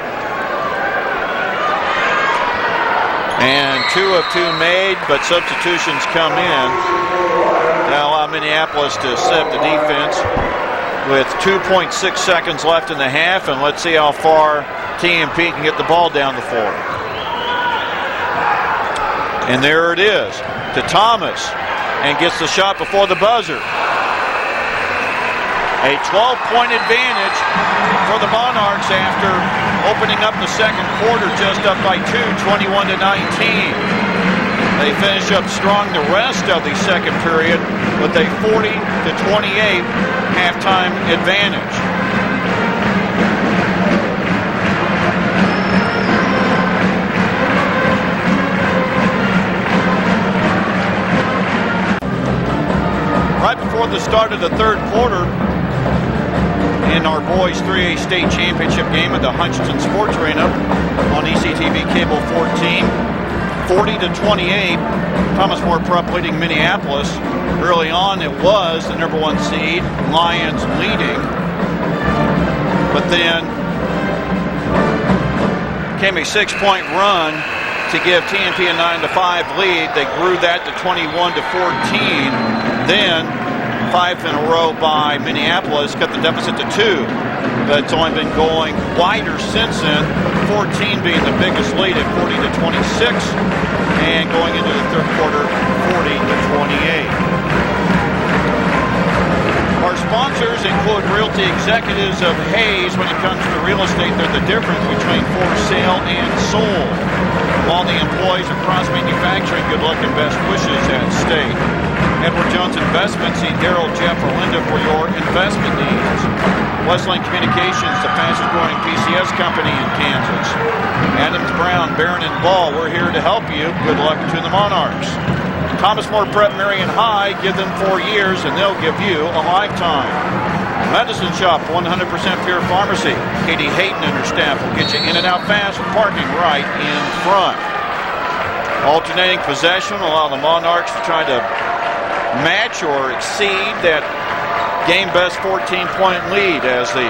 And 2 of 2 made, but substitutions come in. Now allow Minneapolis to set up the defense with 2.6 seconds left in the half, and let's see how far TMP can get the ball down the floor. And there it is to Thomas, and gets the shot before the buzzer. A 12-point advantage for the Monarchs after opening up the second quarter just up by 2, 21-19. They finish up strong the rest of the second period with a 40-28 halftime advantage. Right before the start of the third quarter, in our boys 3A state championship game at the Hutchinson Sports Arena on ECTV Cable 14, 40-28, Thomas More Prep leading Minneapolis. Early on it was the number 1 seed, Lions leading, but then came a 6-point run to give TNP a 9-5 lead. They grew that to 21-14. Then 5 in a row by Minneapolis, cut the deficit to 2. But it's only been going wider since then, 14 being the biggest lead at 40-26, and going into the third quarter, 40-28. Our sponsors include Realty Executives of Hayes. When it comes to real estate, they're the difference between for sale and sold. All the employees across manufacturing, good luck and best wishes at State. Edward Jones Investments, see Daryl, Jeff, or Linda for your investment needs. Westland Communications, the fastest growing PCS company in Kansas. Adams Brown, Barron & Ball, we're here to help you. Good luck to the Monarchs. Thomas More Prep-Marian High, give them 4 years and they'll give you a lifetime. Medicine Shop, 100% pure pharmacy. Katie Hayden and her staff will get you in and out fast with parking right in front. Alternating possession, allow the Monarchs to try to match or exceed that game best 14-point lead as the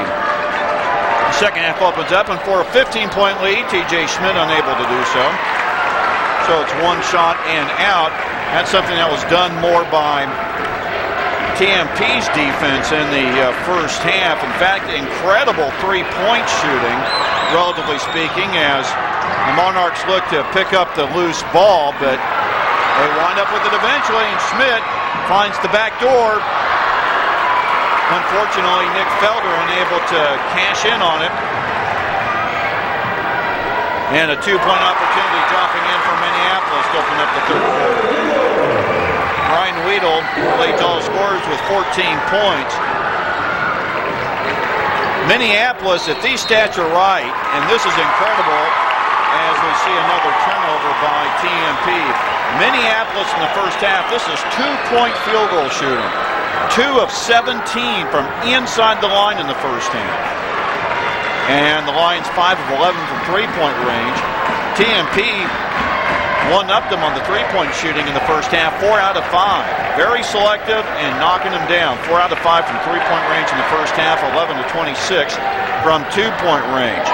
second half opens up, and for a 15-point lead, TJ Schmidt unable to do so. So it's one shot and out. That's something that was done more by TMP's defense in the first half. In fact, incredible three-point shooting, relatively speaking, as the Monarchs look to pick up the loose ball, but they wind up with it eventually, and Schmidt finds the back door. Unfortunately, Nick Felder unable to cash in on it. And a two-point opportunity dropping in for Minneapolis to open up the third quarter. Ryan Weedle leads all scorers with 14 points. Minneapolis, if these stats are right, and this is incredible as we see another turnover by TMP. Minneapolis in the first half, this is 2-point field goal shooting. 2 of 17 from inside the line in the first half. And the Lions 5 of 11 from three-point range. TMP one-upped them on the three-point shooting in the first half, 4 out of 5. Very selective and knocking them down. 4 out of 5 from three-point range in the first half, 11 to 26 from two-point range.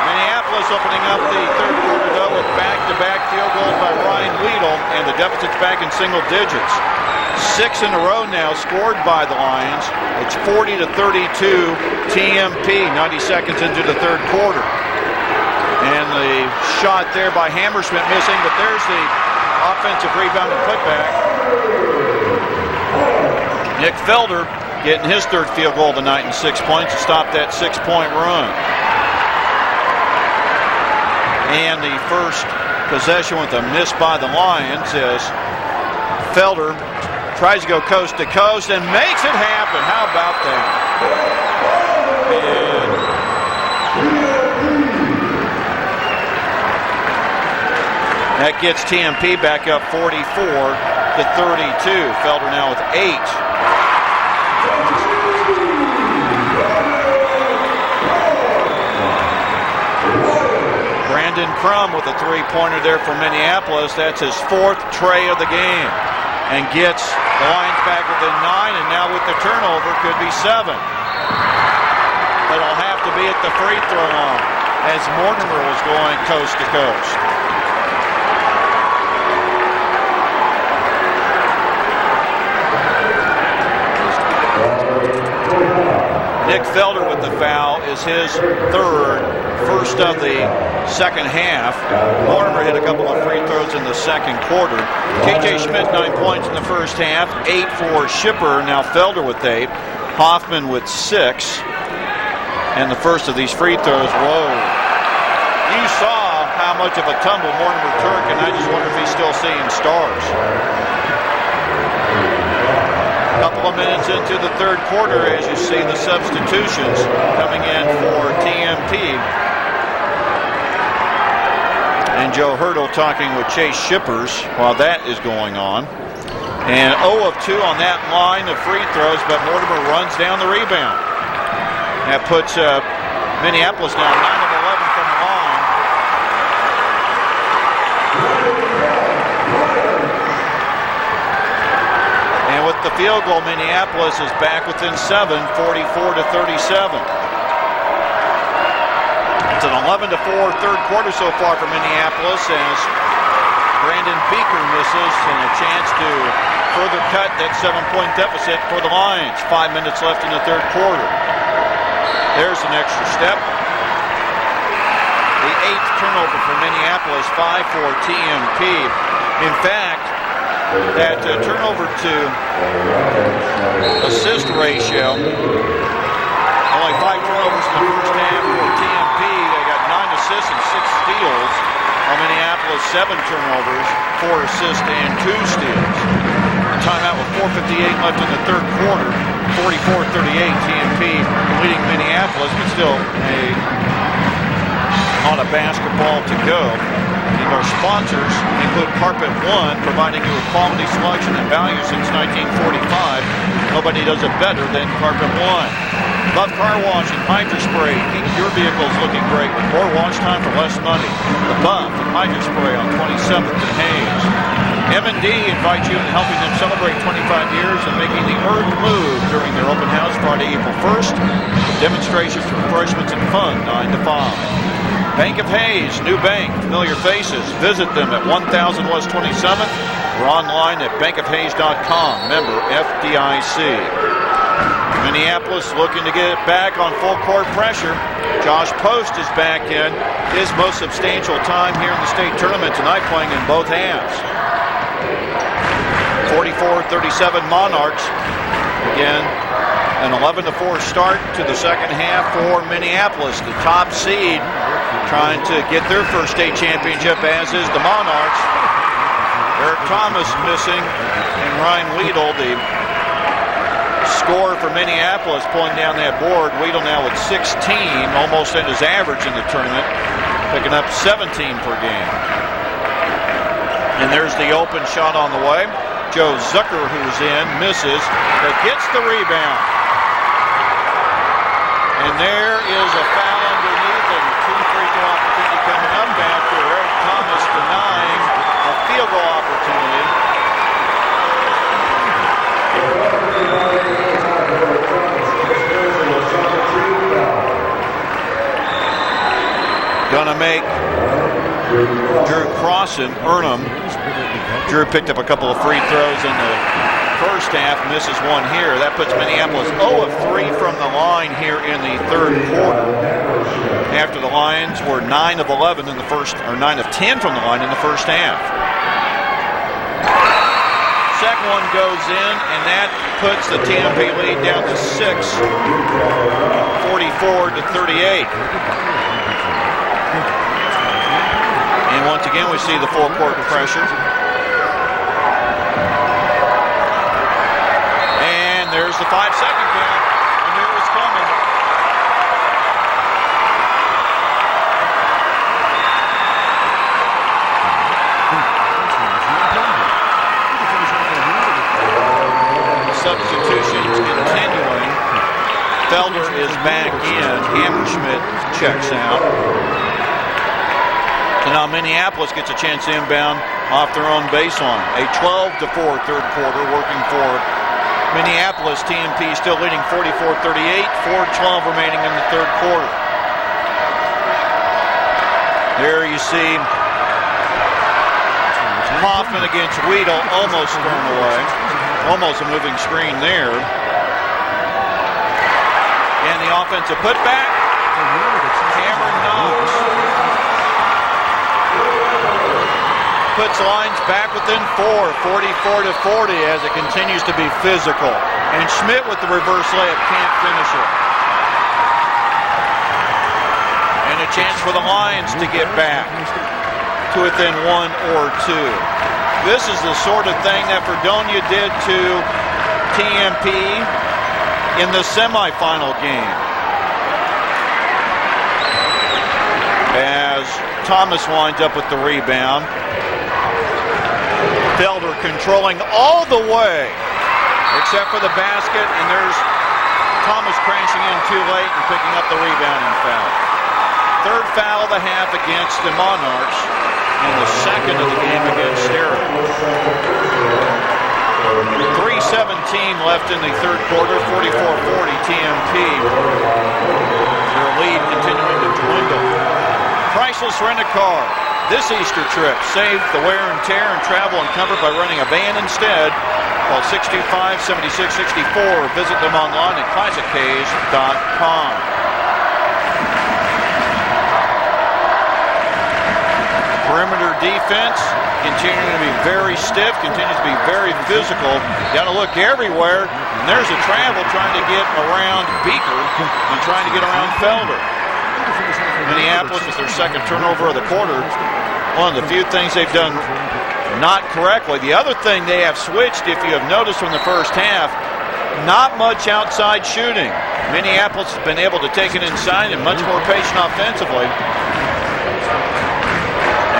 Minneapolis opening up the third quarter, though, with back-to-back field goals by Ryan Weedle, and the deficit's back in single digits. 6 in a row now scored by the Lions. It's 40-32 TMP, 90 seconds into the third quarter. And the shot there by Hammersmith missing, but there's the offensive rebound and putback. Nick Felder getting his third field goal of the night and 6 points to stop that 6-point run. And the first possession with a miss by the Lions as Felder tries to go coast to coast and makes it happen. How about that? And that gets TMP back up 44-32. Felder now with 8. Brandon Crum with a three-pointer there for Minneapolis. That's his 4th tray of the game. And gets the Lions back within 9, and now with the turnover could be 7. But it'll have to be at the free throw line as Mortimer was going coast to coast. Nick Felder with the foul is his 3rd, first of the second half. Mortimer hit a couple of free throws in the second quarter. TJ Schmidt 9 points in the first half, 8 for Shipper. Now Felder with 8, Hoffman with 6. And the first of these free throws, whoa. You saw how much of a tumble Mortimer took, and I just wonder if he's still seeing stars. A couple of minutes into the third quarter as you see the substitutions coming in for TMP. And Joe Hurdle talking with Chase Shippers while that is going on. And 0 of 2 on that line of free throws, but Mortimer runs down the rebound. That puts Minneapolis now 9 of 11 from the line. And with the field goal, Minneapolis is back within 7, 44-37. It's an 11-4 third quarter so far for Minneapolis as Brandon Beaker misses and a chance to further cut that 7-point deficit for the Lions. 5 minutes left in the third quarter. There's an extra step. The 8th turnover for Minneapolis, 5 for TMP. In fact, that turnover to assist ratio, only 5 turnovers in the first half for TMP. They got 9 assists and 6 steals. While Minneapolis 7 turnovers, 4 assists and 2 steals. Timeout with 4:58 left in the third quarter. 44-38, TMP leading Minneapolis, but still a lot of basketball to go. And our sponsors include Carpet One, providing you with quality selection and value since 1945. Nobody does it better than Carpet One. Love Car Wash and Hydro Spray. Keep your vehicles looking great with more wash time for less money. The Buff and Hydro Spray on 27th and Hayes. M&D invites you in helping them celebrate 25 years and making the Earth move during their open house Friday, April 1st. Demonstrations, refreshments, and fun 9 to 5. Bank of Hayes, new bank, familiar faces. Visit them at 1000 West 27th or online at bankofhayes.com. Member FDIC. Minneapolis looking to get it back on full court pressure. Josh Post is back in his most substantial time here in the state tournament tonight, playing in both halves. 44-37 Monarchs. Again, an 11-4 start to the second half for Minneapolis. The top seed trying to get their first state championship, as is the Monarchs. Eric Thomas missing, and Ryan Weedle, the scorer for Minneapolis, pulling down that board. Weedle now with 16, almost at his average in the tournament, picking up 17 per game. And there's the open shot on the way. Joe Zucker, who's in, misses, but gets the rebound. And there is a foul underneath and 2 free throw opportunity coming up after Eric Thomas denying a field goal opportunity. Gonna make Drew Crossan earn them. Drew picked up a couple of free throws in the first half, misses one here. That puts Minneapolis 0 of 3 from the line here in the third quarter. After the Lions were 9 of 11 in the first, or 9 of 10 from the line in the first half. Second one goes in, and that puts the TMP lead down to 6, 44-38. And once again, we see the full court pressure. And there's the 5-second count. I knew it was coming. Substitutions continuing. Felder is back in. Hammerschmidt checks out. So now Minneapolis gets a chance to inbound off their own baseline. A 12-4 third quarter working for Minneapolis. TMP still leading 44-38, 4:12 remaining in the third quarter. There you see Hoffman against Weedle, almost thrown away. Almost a moving screen there. And the offensive putback. Cameron Knox puts lines back within 44-40 as it continues to be physical. And Schmidt with the reverse layup can't finish it. And a chance for the Lions to get back to within 1 or 2. This is the sort of thing that Fredonia did to TMP in the semifinal game. As Thomas winds up with the rebound. Felder controlling all the way, except for the basket, and there's Thomas crashing in too late and picking up the rebounding foul. Third foul of the half against the Monarchs, and the second of the game against Sterling. 3:17 left in the third quarter, 44-40 TMP. Their lead continuing to dwindle. Priceless Rent-A-Car. This Easter trip, save the wear and tear and travel and comfort by renting a van instead. Call 625-7664 or visit them online at ClassicKs.com. Perimeter defense continuing to be very stiff, continues to be very physical. Got to look everywhere, and there's a travel trying to get around Beaker and trying to get around Felder. Minneapolis with their second turnover of the quarter. One of the few things they've done not correctly. The other thing they have switched, if you have noticed from the first half, not much outside shooting. Minneapolis has been able to take it inside and much more patient offensively.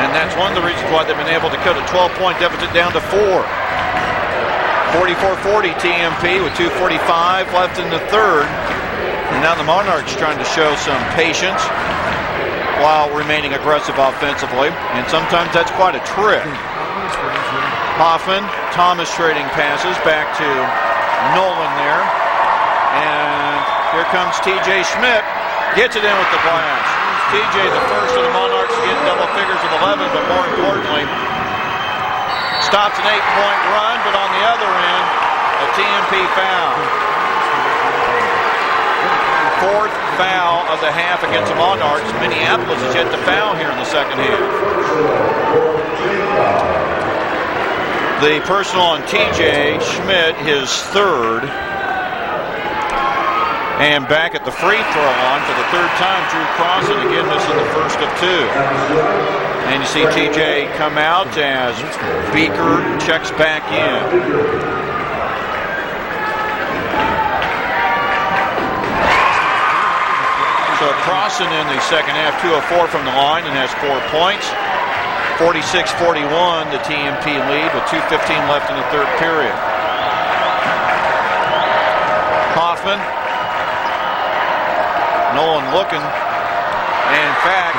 And that's one of the reasons why they've been able to cut a 12-point deficit down to 4. 44-40 TMP with 2:45 left in the third. And now the Monarchs trying to show some patience while remaining aggressive offensively. And sometimes that's quite a trick. Hoffman, Thomas trading passes back to Nolan there. And here comes TJ Schmidt. Gets it in with the glass. TJ, the first of the Monarchs to get double figures of 11, but more importantly, stops an 8-point run, but on the other end, a TMP foul. Fourth foul of the half against the Monarchs. Minneapolis has yet to foul here in the second half. The personal on TJ Schmidt, his third. And back at the free throw line for the third time, Drew Crossan again missing the first of 2. And you see TJ come out as Beaker checks back in. So Crossan in the second half, 2 of 4 from the line and has 4 points. 46-41, the TMP lead with 2:15 left in the third period. Hoffman. Nolan looking, and in fact,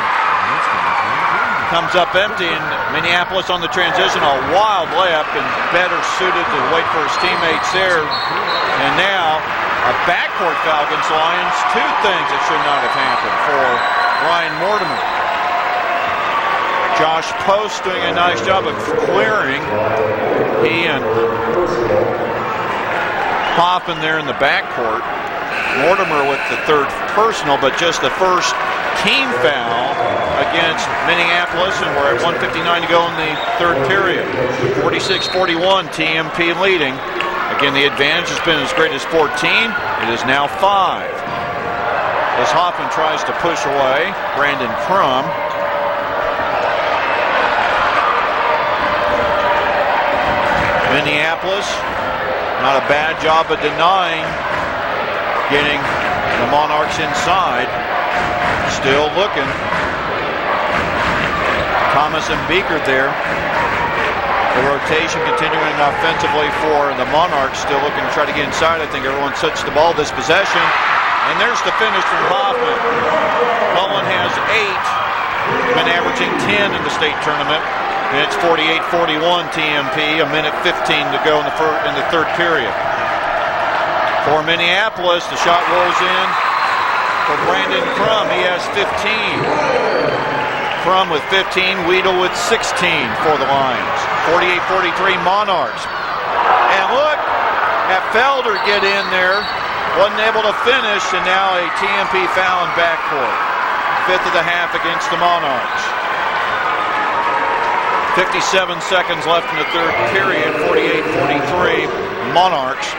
comes up empty, and Minneapolis on the transition, a wild layup, and better suited to wait for his teammates there. And now, a backcourt foul against the Lions. 2 things that should not have happened for Ryan Mortimer. Josh Post doing a nice job of clearing. He and Hoffman there in the backcourt. Mortimer with the third personal, but just the first team foul against Minneapolis, and we're at 1:59 to go in the third period. 46-41, TMP leading. Again, the advantage has been as great as 14. It is now 5. As Hoffman tries to push away Brandon Crum. Minneapolis, not a bad job of denying getting the Monarchs inside. Still looking. Thomas and Beaker there. The rotation continuing offensively for the Monarchs. Still looking to try to get inside. I think everyone touched the ball this possession. And there's the finish from Hoffman. Cullen has 8. been averaging 10 in the state tournament. And it's 48-41 TMP, a minute 15 to go in the third period. For Minneapolis, the shot rolls in for Brandon Crum. He has 15. Crum with 15, Weedle with 16 for the Lions. 48-43 Monarchs. And look at Felder get in there. Wasn't able to finish, and now a TMP foul in backcourt. Fifth of the half against the Monarchs. 57 seconds left in the third period. 48-43 Monarchs.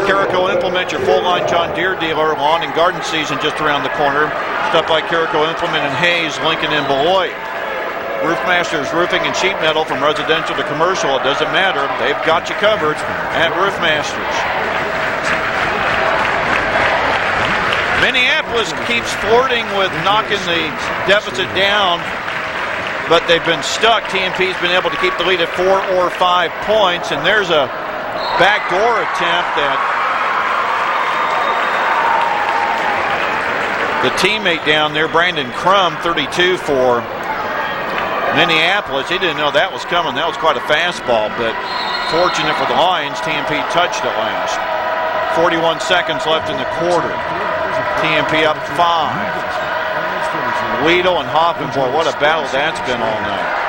Carico Implement, your full-line John Deere dealer. Lawn and garden season just around the corner. Stuff by Carico Implement in Hayes, Lincoln, and Beloit. Roofmasters Roofing and Sheet Metal, from residential to commercial. It doesn't matter. They've got you covered at Roofmasters. Minneapolis keeps flirting with knocking the deficit down, but they've been stuck. TMP's been able to keep the lead at 4 or 5 points, and there's a backdoor attempt that the teammate down there, Brandon Crum, 32 for Minneapolis. He didn't know that was coming. That was quite a fastball, but fortunate for the Lions, TMP touched it last. 41 seconds left in the quarter. TMP up 5. Weedle and Hoffman, boy, what a battle that's been all night.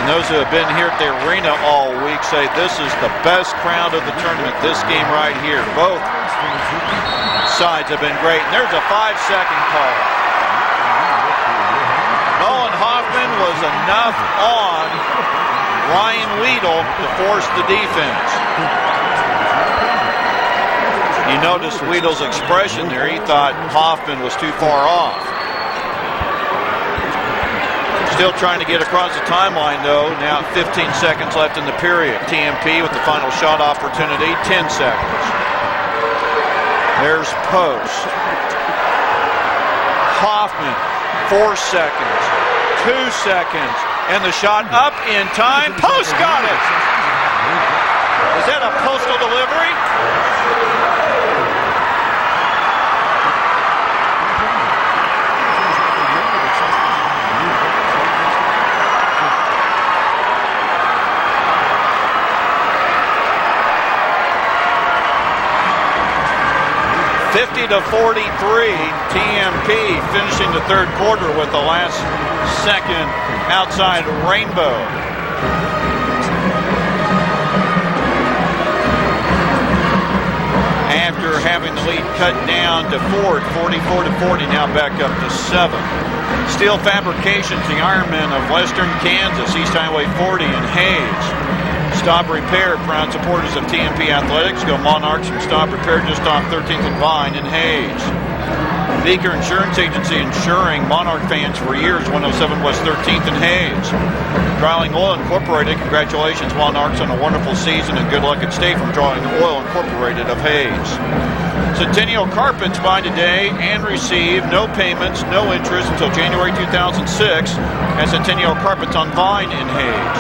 And those who have been here at the arena all week say this is the best crowd of the tournament, this game right here. Both sides have been great. And there's a 5-second call. Nolan Hoffman was enough on Ryan Weedle to force the defense. You notice Weedle's expression there. He thought Hoffman was too far off. Still trying to get across the timeline, though. Now 15 seconds left in the period. TMP with the final shot opportunity, 10 seconds. There's Post. Hoffman, 4 seconds, 2 seconds, and the shot up in time. Post got it! Is that a postal delivery? to 43, TMP finishing the third quarter with the last second outside rainbow. After having the lead cut down to 4 at 44-40, now back up to 7. Steel Fabrications, the Ironmen of Western Kansas, East Highway 40 in Hayes. Stop Repair, proud supporters of TMP Athletics. Go Monarchs from Stop Repair just off 13th and Vine in Hayes. Beaker Insurance Agency, insuring Monarch fans for years, 107 West 13th in Hayes. Dryling Oil Incorporated, congratulations Monarchs on a wonderful season and good luck at State from Dryling Oil Incorporated of Hayes. Centennial Carpets, buy today and receive no payments, no interest until January 2006 at Centennial Carpets on Vine in Hayes.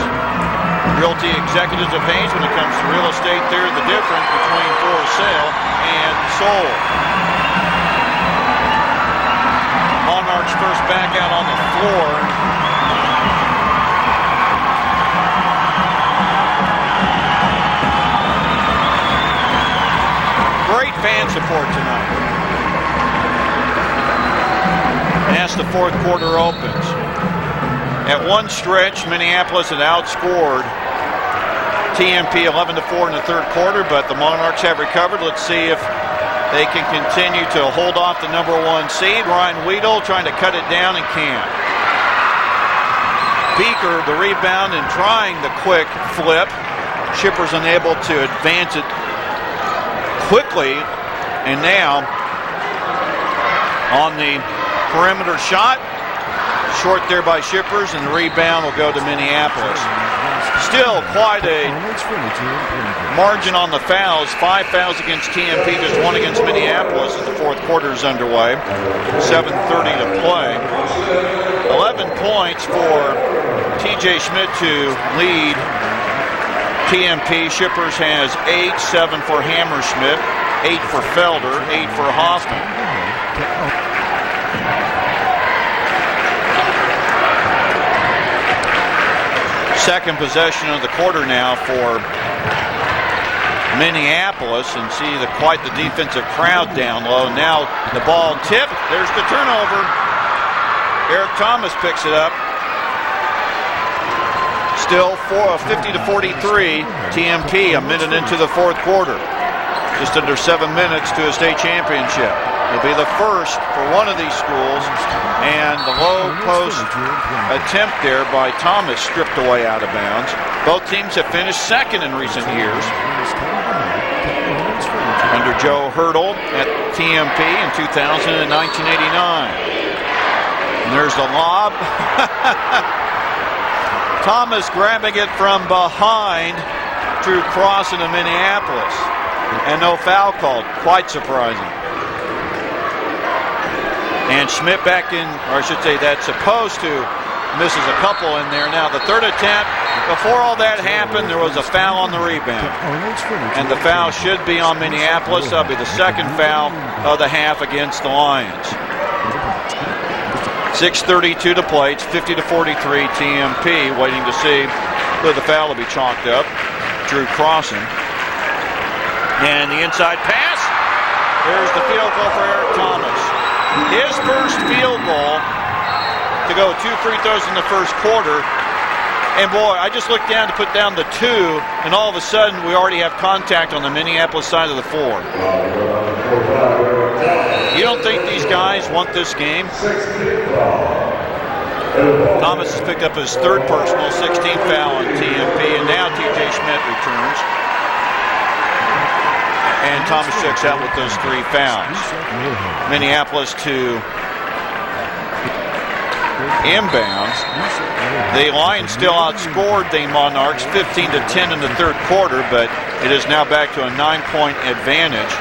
Realty Executives of Hayes, when it comes to real estate, they're the difference between for sale and sold. Monarchs first back out on the floor. Great fan support tonight. As the fourth quarter opens. At one stretch, Minneapolis had outscored TMP 11-4 in the third quarter, but the Monarchs have recovered. Let's see if they can continue to hold off the number one seed. Ryan Weedle trying to cut it down and can't. Beaker, the rebound and trying the quick flip. Shipper's unable to advance it quickly. And now on the perimeter shot. Short there by Shippers, and the rebound will go to Minneapolis. Still quite a margin on the fouls. 5 fouls against TMP, just 1 against Minneapolis as the fourth quarter is underway. 7:30 to play. 11 points for TJ Schmidt to lead TMP Shippers has 8, 7 for Hammerschmidt, 8 for Felder, 8 for Hoffman. Second possession of the quarter now for Minneapolis, and see quite the defensive crowd down low. Now the ball tipped. There's the turnover. Eric Thomas picks it up. Still 50-43. TMP a minute into the fourth quarter. Just under 7 minutes to a state championship. It'll be the first for one of these schools, and the low post attempt there by Thomas stripped away out of bounds. Both teams have finished second in recent years. Under Joe Hurdle at TMP in 2000 and 1989. And there's the lob. Thomas grabbing it from behind, Drew Cross into Minneapolis. And no foul called. Quite surprising. And Schmidt back in, or I should say that's supposed to, misses a couple in there. Now the third attempt, before all that happened, there was a foul on the rebound. And the foul should be on Minneapolis. That'll be the second foul of the half against the Lions. 6:32 to play. It's 50-43 TMP, waiting to see whether the foul will be chalked up. Drew Crossan. And the inside pass. There's the field goal for Eric Thomas. His first field goal to go 2 free throws in the first quarter. And boy, I just looked down to put down the 2, and all of a sudden we already have contact on the Minneapolis side of the floor. You don't think these guys want this game? Thomas has picked up his third personal, 16th foul on TMP, and now TJ Schmidt returns. And Thomas checks out with those 3 fouls. Minneapolis to inbounds. The Lions still outscored the Monarchs 15-10 in the third quarter, but it is now back to a 9-point advantage.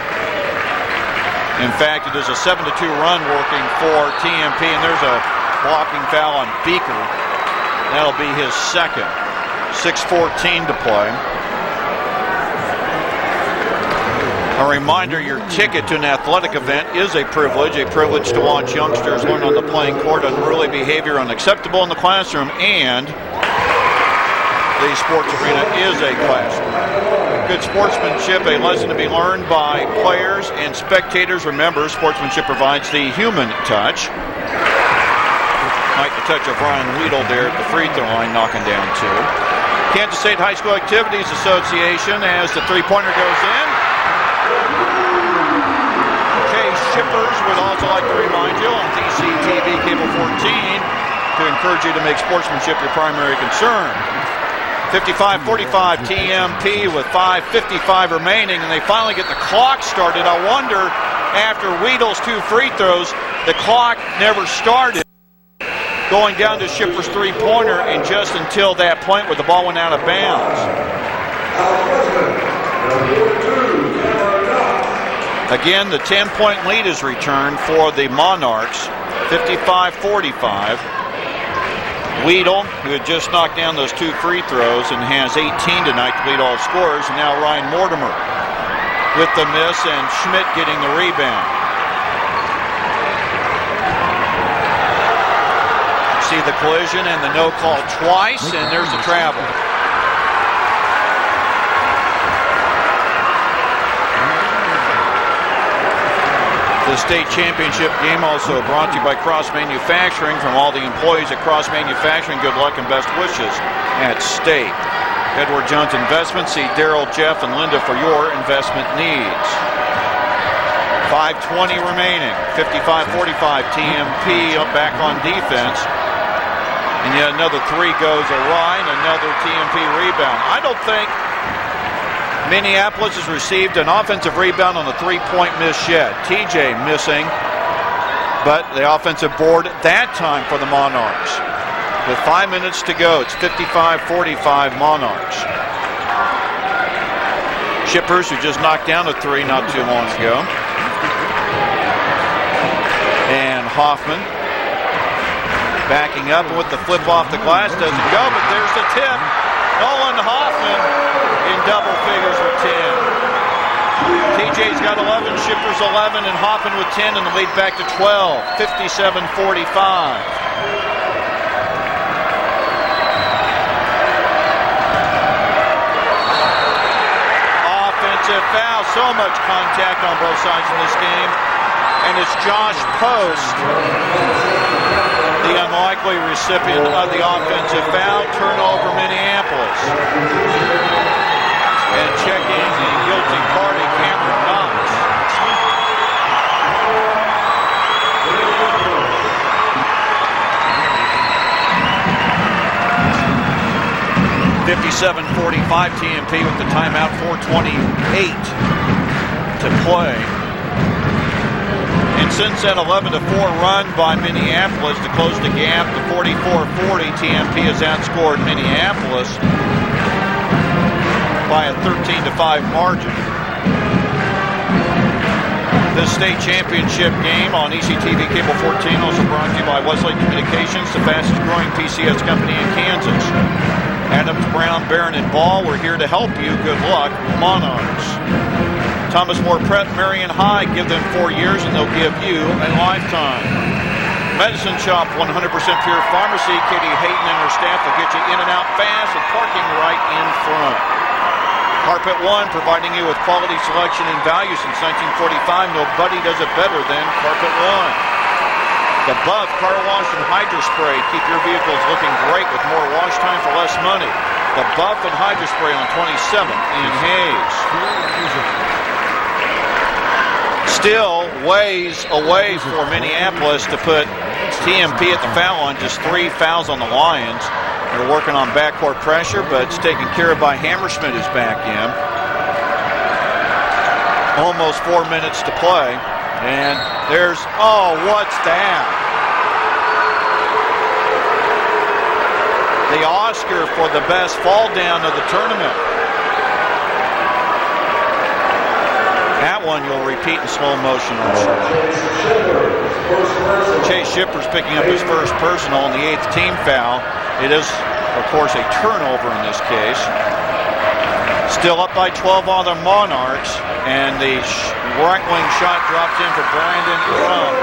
In fact, it is a 7-2 run working for TMP, and there's a blocking foul on Beaker. That'll be his second. 6:14 to play. A reminder, your ticket to an athletic event is a privilege to watch youngsters learn on the playing court unruly behavior unacceptable in the classroom, and the sports arena is a classroom. Good sportsmanship, a lesson to be learned by players and spectators. Remember, sportsmanship provides the human touch. Like the touch of Ryan Weedle there at the free throw line, knocking down 2. Kansas State High School Activities Association as the three-pointer goes in. Shippers would also like to remind you on TCTV Cable 14 to encourage you to make sportsmanship your primary concern. 55-45 TMP with 5:55 remaining, and they finally get the clock started. I wonder, after Weedle's 2 free throws, the clock never started. Going down to Shippers' three-pointer, and just until that point where the ball went out of bounds. Again, the 10-point lead is returned for the Monarchs, 55-45. Weedle, who had just knocked down those 2 free throws and has 18 tonight to lead all scorers, and now Ryan Mortimer with the miss, and Schmidt getting the rebound. See the collision and the no call twice, and there's the travel. The state championship game also brought to you by Cross Manufacturing. From all the employees at Cross Manufacturing, good luck and best wishes at state. Edward Jones Investments, see Daryl, Jeff, and Linda for your investment needs. 5:20 remaining, 55-45, TMP back on defense. And yet another 3 goes awry, and another TMP rebound. I don't think Minneapolis has received an offensive rebound on the 3-point miss yet. TJ missing, but the offensive board at that time for the Monarchs. With 5 minutes to go, it's 55-45 Monarchs. Shippers, who just knocked down a 3 not too long ago. And Hoffman backing up with the flip off the glass. Doesn't go, but there's the tip. Nolan Hoffman in double figures with 10. TJ's got 11, Shippers 11, and Hoffman with 10, and the lead back to 12, 57-45. Offensive foul, so much contact on both sides in this game, and it's Josh Post, the unlikely recipient of the offensive foul. Turnover, Minneapolis. And checking the guilty party, Cameron Knox. (57-45) TMP with the timeout, 4:28 to play. And since that 11-4 run by Minneapolis to close the gap to 44-40, TMP has outscored Minneapolis by a 13-5 margin. The state championship game on ECTV Cable 14, also brought to you by Westlake Communications, the fastest growing PCS company in Kansas. Adams, Brown, Barron, and Ball, we're here to help you. Good luck, Monarchs. Thomas More Prep-Marian High, give them 4 years and they'll give you a lifetime. Medicine Shop, 100% pure pharmacy. Katie Hayden and her staff will get you in and out fast with parking right in front. Carpet One, providing you with quality selection and value since 1945. Nobody does it better than Carpet One. The Buff Car Wash and Hydro Spray, keep your vehicles looking great with more wash time for less money. The Buff and Hydro Spray on 27th in Hayes. Still ways away for Minneapolis to put TMP at the foul line. Just 3 fouls on the Lions. They're working on backcourt pressure, but it's taken care of by Hammerschmidt, who's back in. Almost 4 minutes to play. And there's, oh, what's that? The Oscar for the best fall down of the tournament. That one you'll repeat in slow motion, I'm sure. Chase Shippers picking up his first personal in the 8th team foul. It is, of course, a turnover in this case. Still up by 12 on the Monarchs, and the right wing shot dropped in for Brandon Rum.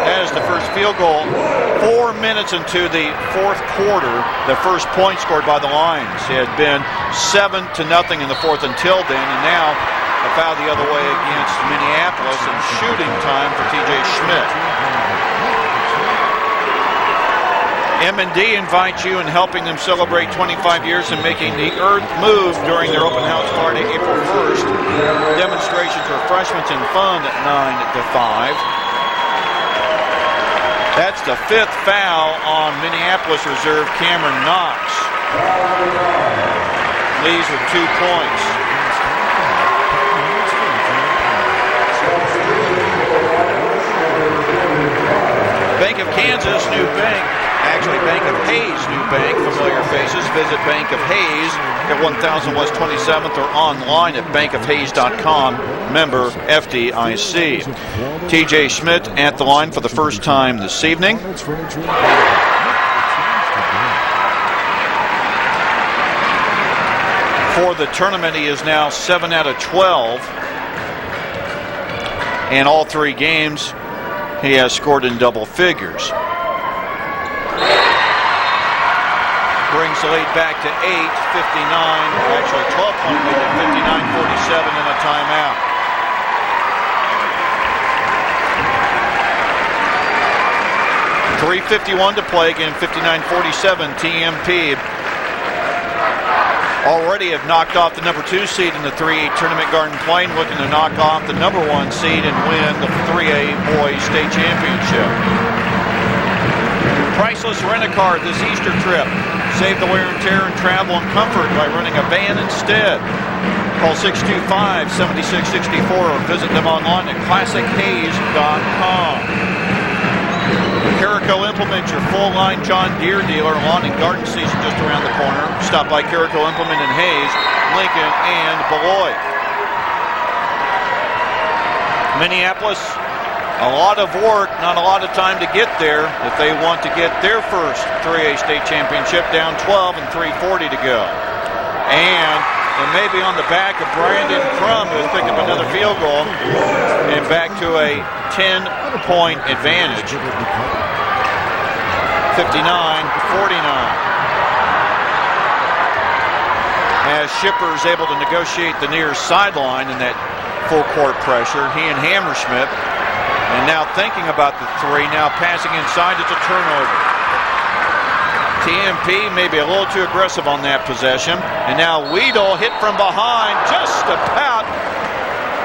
That is the first field goal. 4 minutes into the 4th quarter, the first point scored by the Lions. It had been 7-0 in the 4th until then, and now a foul the other way against Minneapolis, and shooting time for TJ Schmidt. M&D invites you in helping them celebrate 25 years and making the Earth move during their open house party April 1st. Demonstrations, refreshments, and fun at 9 to 5. That's the 5th foul on Minneapolis reserve Cameron Knox. Leaves with 2 points. Bank of Kansas, new bank. Actually, Bank of Hayes, new bank. Familiar faces. Visit Bank of Hayes at 1000 West 27th or online at bankofhayes.com. Member FDIC. TJ Schmidt at the line for the first time this evening. For the tournament, he is now 7 out of 12. And all 3 games, he has scored in double figures. Brings the lead back to 8, 59, actually 12-point lead at 59-47 in a timeout. .351 to play again, 59-47. TMP already have knocked off the number 2 seed in the 3A Tournament Garden Plain, looking to knock off the number 1 seed and win the 3A Boys State Championship. Priceless rent-a-car this Easter trip. Save the wear and tear and travel and comfort by renting a van instead. Call 625-7664 or visit them online at classichays.com. Carico Implement, your full-line John Deere dealer. Lawn and garden season just around the corner. Stop by Carico Implement in Hayes, Lincoln, and Beloit. Minneapolis, a lot of work, not a lot of time to get there if they want to get their first 3A state championship, down 12 and 3:40 to go. And it may be on the back of Brandon Crum, who has picked up another field goal, and back to a 10-point advantage. 59-49. As Shipper is able to negotiate the near sideline in that full court pressure, he and Hammerschmidt. And now thinking about the three, now passing inside, it's a turnover. TMP maybe a little too aggressive on that possession. And now Weedle hit from behind, just about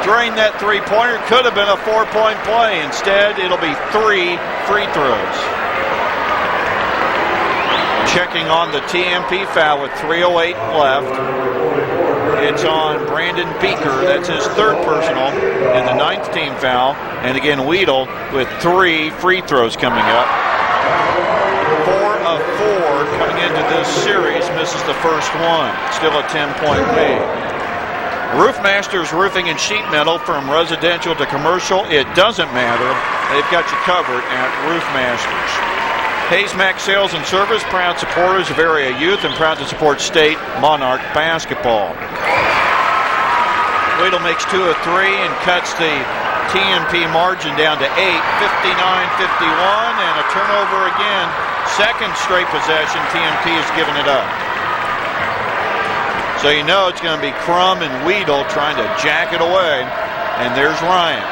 drained that three-pointer. Could have been a 4-point play. Instead, it'll be 3 free throws. Checking on the TMP foul with 3:08 left. It's on Brandon Beaker. That's his third personal and the 9th team foul. And again, Weedle with 3 free throws coming up. 4 of 4 coming into this series. Misses the first one. Still a 10-point lead. Roofmasters Roofing and Sheet Metal, from residential to commercial, it doesn't matter. They've got you covered at Roofmasters. Hayes Mac Sales and Service, proud supporters of area youth and proud to support state Monarch basketball. Weedle makes 2 of 3 and cuts the TMP margin down to 8, 59-51, and a turnover again. Second straight possession, TMP has given it up. So you know it's going to be Crum and Weedle trying to jack it away, and there's Ryan.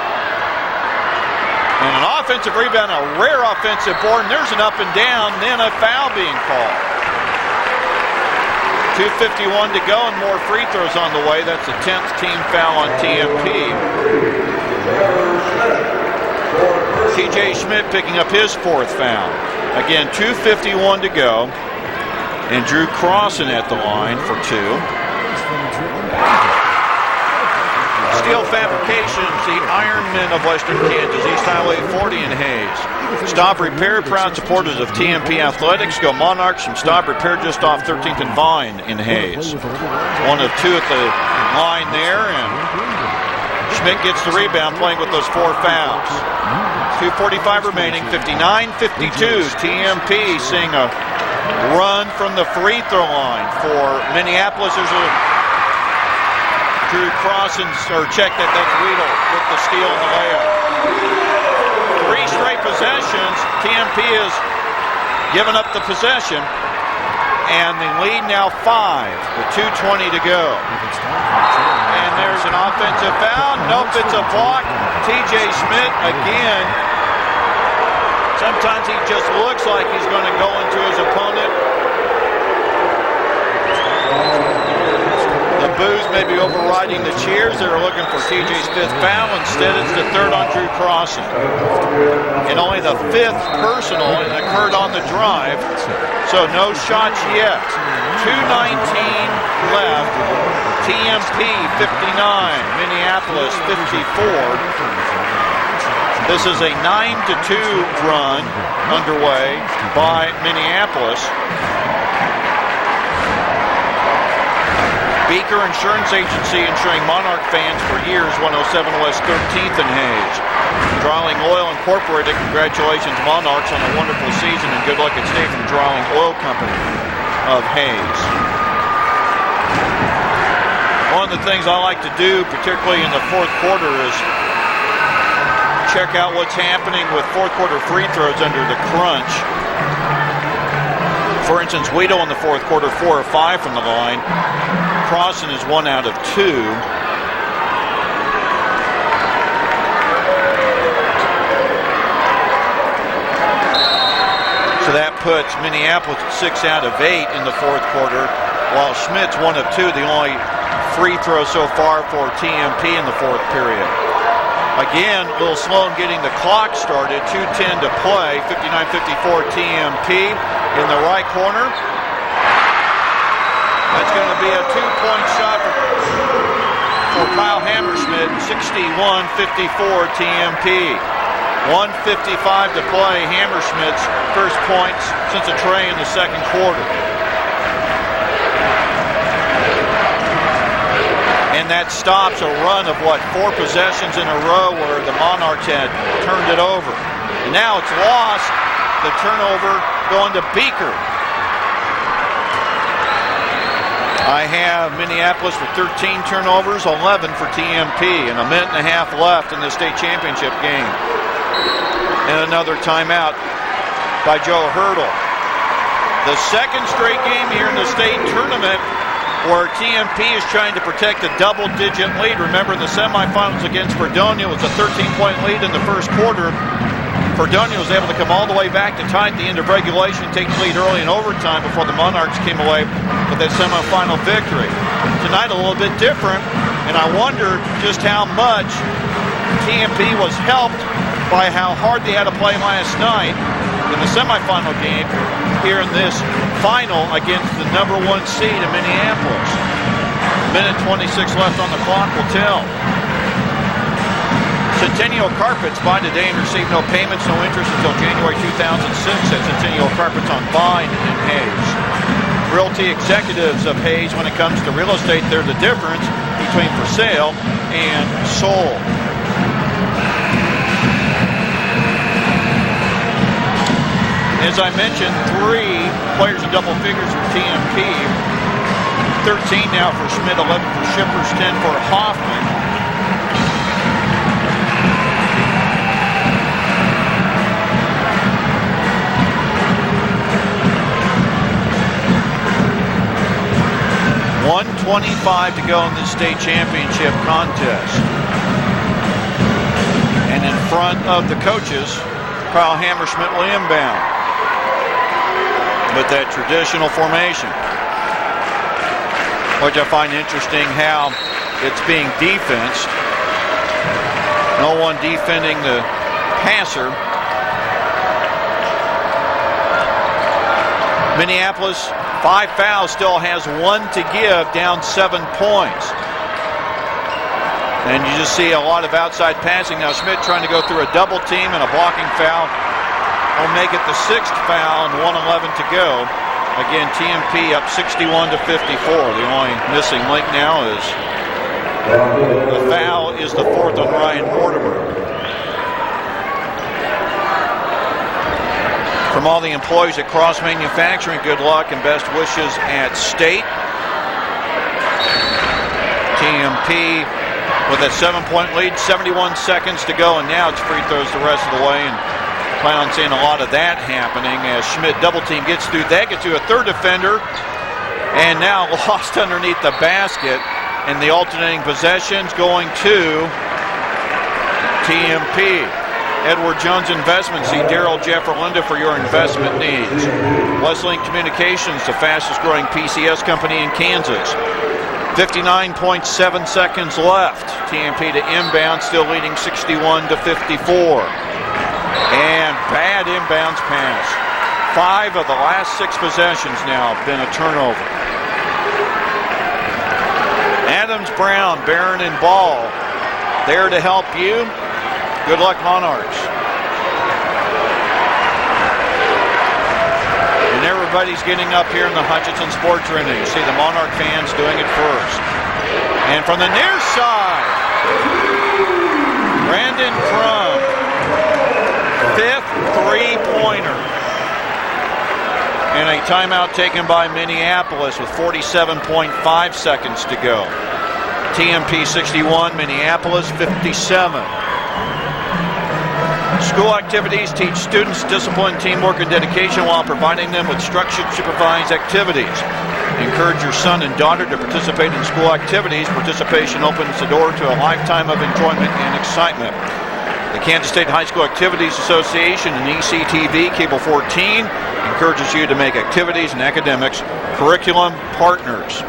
And an offensive rebound, a rare offensive board, and there's an up and down, then a foul being called. 2:51 to go and more free throws on the way. That's the 10th team foul on TMP. TJ Schmidt picking up his 4th foul. Again, 2:51 to go. And Drew Crossan at the line for 2. Steel Fabrications, the Ironmen of Western Kansas, East Highway 40 in Hayes. Staub Repair, proud supporters of TMP Athletics. Go Monarchs from Staub Repair just off 13th and Vine in Hayes. 1 of 2 at the line there, and Schmidt gets the rebound playing with those 4 fouls. 2:45 remaining, 59-52. TMP seeing a run from the free throw line for Minneapolis. There's a Drew Crossan's, or check that, that's Weedle with the steal and the layup. 3 straight possessions. TMP has given up the possession, and the lead now 5 with 2:20 to go. And there's an offensive foul. Nope, it's a block. TJ Schmidt again. Sometimes he just looks like he's going to go into his opponent. The boos may be overriding the cheers. They were looking for TJ's 5th foul. Instead, it's the 3rd on Drew Crossan. And only the 5th personal, and occurred on the drive. So no shots yet. 2:19 left. TMP 59, Minneapolis 54. This is a 9-2 run underway by Minneapolis. Beaker Insurance Agency, insuring Monarch fans for years, 107 West 13th in Hayes. Drawling Oil Incorporated, congratulations Monarchs on a wonderful season, and good luck at state from Drawling Oil Company of Hayes. One of the things I like to do, particularly in the 4th quarter, is check out what's happening with 4th quarter free throws under the crunch. For instance, Weedle in the 4th quarter, 4 of 5 from the line. Crossan is 1 out of 2. So that puts Minneapolis at 6 out of 8 in the 4th quarter, while Schmidt's 1 of 2, the only free throw so far for TMP in the 4th period. Again, a little slow in getting the clock started. 2:10 to play. 59-54 TMP in the right corner. That's going to be a 2-point shot for Kyle Hammerschmidt. 61-54 TMP. 1:55 to play. Hammerschmidt's first points since a tray in the 2nd quarter. And that stops a run of, 4 possessions in a row where the Monarchs had turned it over. And now it's lost. The turnover going to Beaker. I have Minneapolis with 13 turnovers, 11 for TMP, and a minute and a half left in the state championship game. And another timeout by Joe Hurdle. The second straight game here in the state tournament where TMP is trying to protect a double-digit lead. Remember, in the semifinals against Fredonia, it was a 13-point lead in the first quarter. Fredonia was able to come all the way back to tie at the end of regulation, take the lead early in overtime before the Monarchs came away with that semifinal victory. Tonight, a little bit different, and I wonder just how much TMP was helped by how hard they had to play last night in the semifinal game here in this final against the #1 seed in Minneapolis. Minute 26 left on the clock will tell. Centennial Carpets buy today and receive no payments, no interest until January 2006 at Centennial Carpets on Vine in Hayes. Realty executives of Hayes, when it comes to real estate, they're the difference between for sale and sold. As I mentioned, 3 players in double figures for TMP. 13 now for Schmidt, 11 for Shippers, 10 for Hoffman. .125 to go in this state championship contest. And in front of the coaches, Kyle Hammerschmidt will inbound with that traditional formation, which I find interesting how it's being defensed. No one defending the passer. Minneapolis, 5 fouls, still has 1 to give, down 7 points. And you just see a lot of outside passing. Now Schmidt trying to go through a double team and a blocking foul. Will make it the 6th foul and 1:11 to go. Again, TMP up 61 to 54. The only missing link now is the foul is the 4th on Ryan Mortimer. From all the employees at Cross Manufacturing, good luck and best wishes at State. TMP with a 7-point lead, 71 seconds to go, and now it's free throws the rest of the way, and plan on seeing a lot of that happening as Schmidt double team gets through that, gets to a third defender, and now lost underneath the basket, and the alternating possessions going to TMP. Edward Jones Investments. See Daryl Jefferlinda for your investment needs. Westlink Communications, the fastest growing PCS company in Kansas. 59.7 seconds left. TMP to inbound, still leading 61 to 54. And bad inbounds pass. 5 of the last 6 possessions now have been a turnover. Adams, Brown, Barron, and Ball there to help you. Good luck, Monarchs. And everybody's getting up here in the Hutchinson Sports Arena. You see the Monarch fans doing it first. And from the near side, Brandon Crum, 5th three-pointer. And a timeout taken by Minneapolis with 47.5 seconds to go. TMP 61, Minneapolis 57. School activities teach students discipline, teamwork, and dedication while providing them with structured, supervised activities. Encourage your son and daughter to participate in school activities. Participation opens the door to a lifetime of enjoyment and excitement. The Kansas State High School Activities Association and ECTV Cable 14 encourages you to make activities and academics curriculum partners.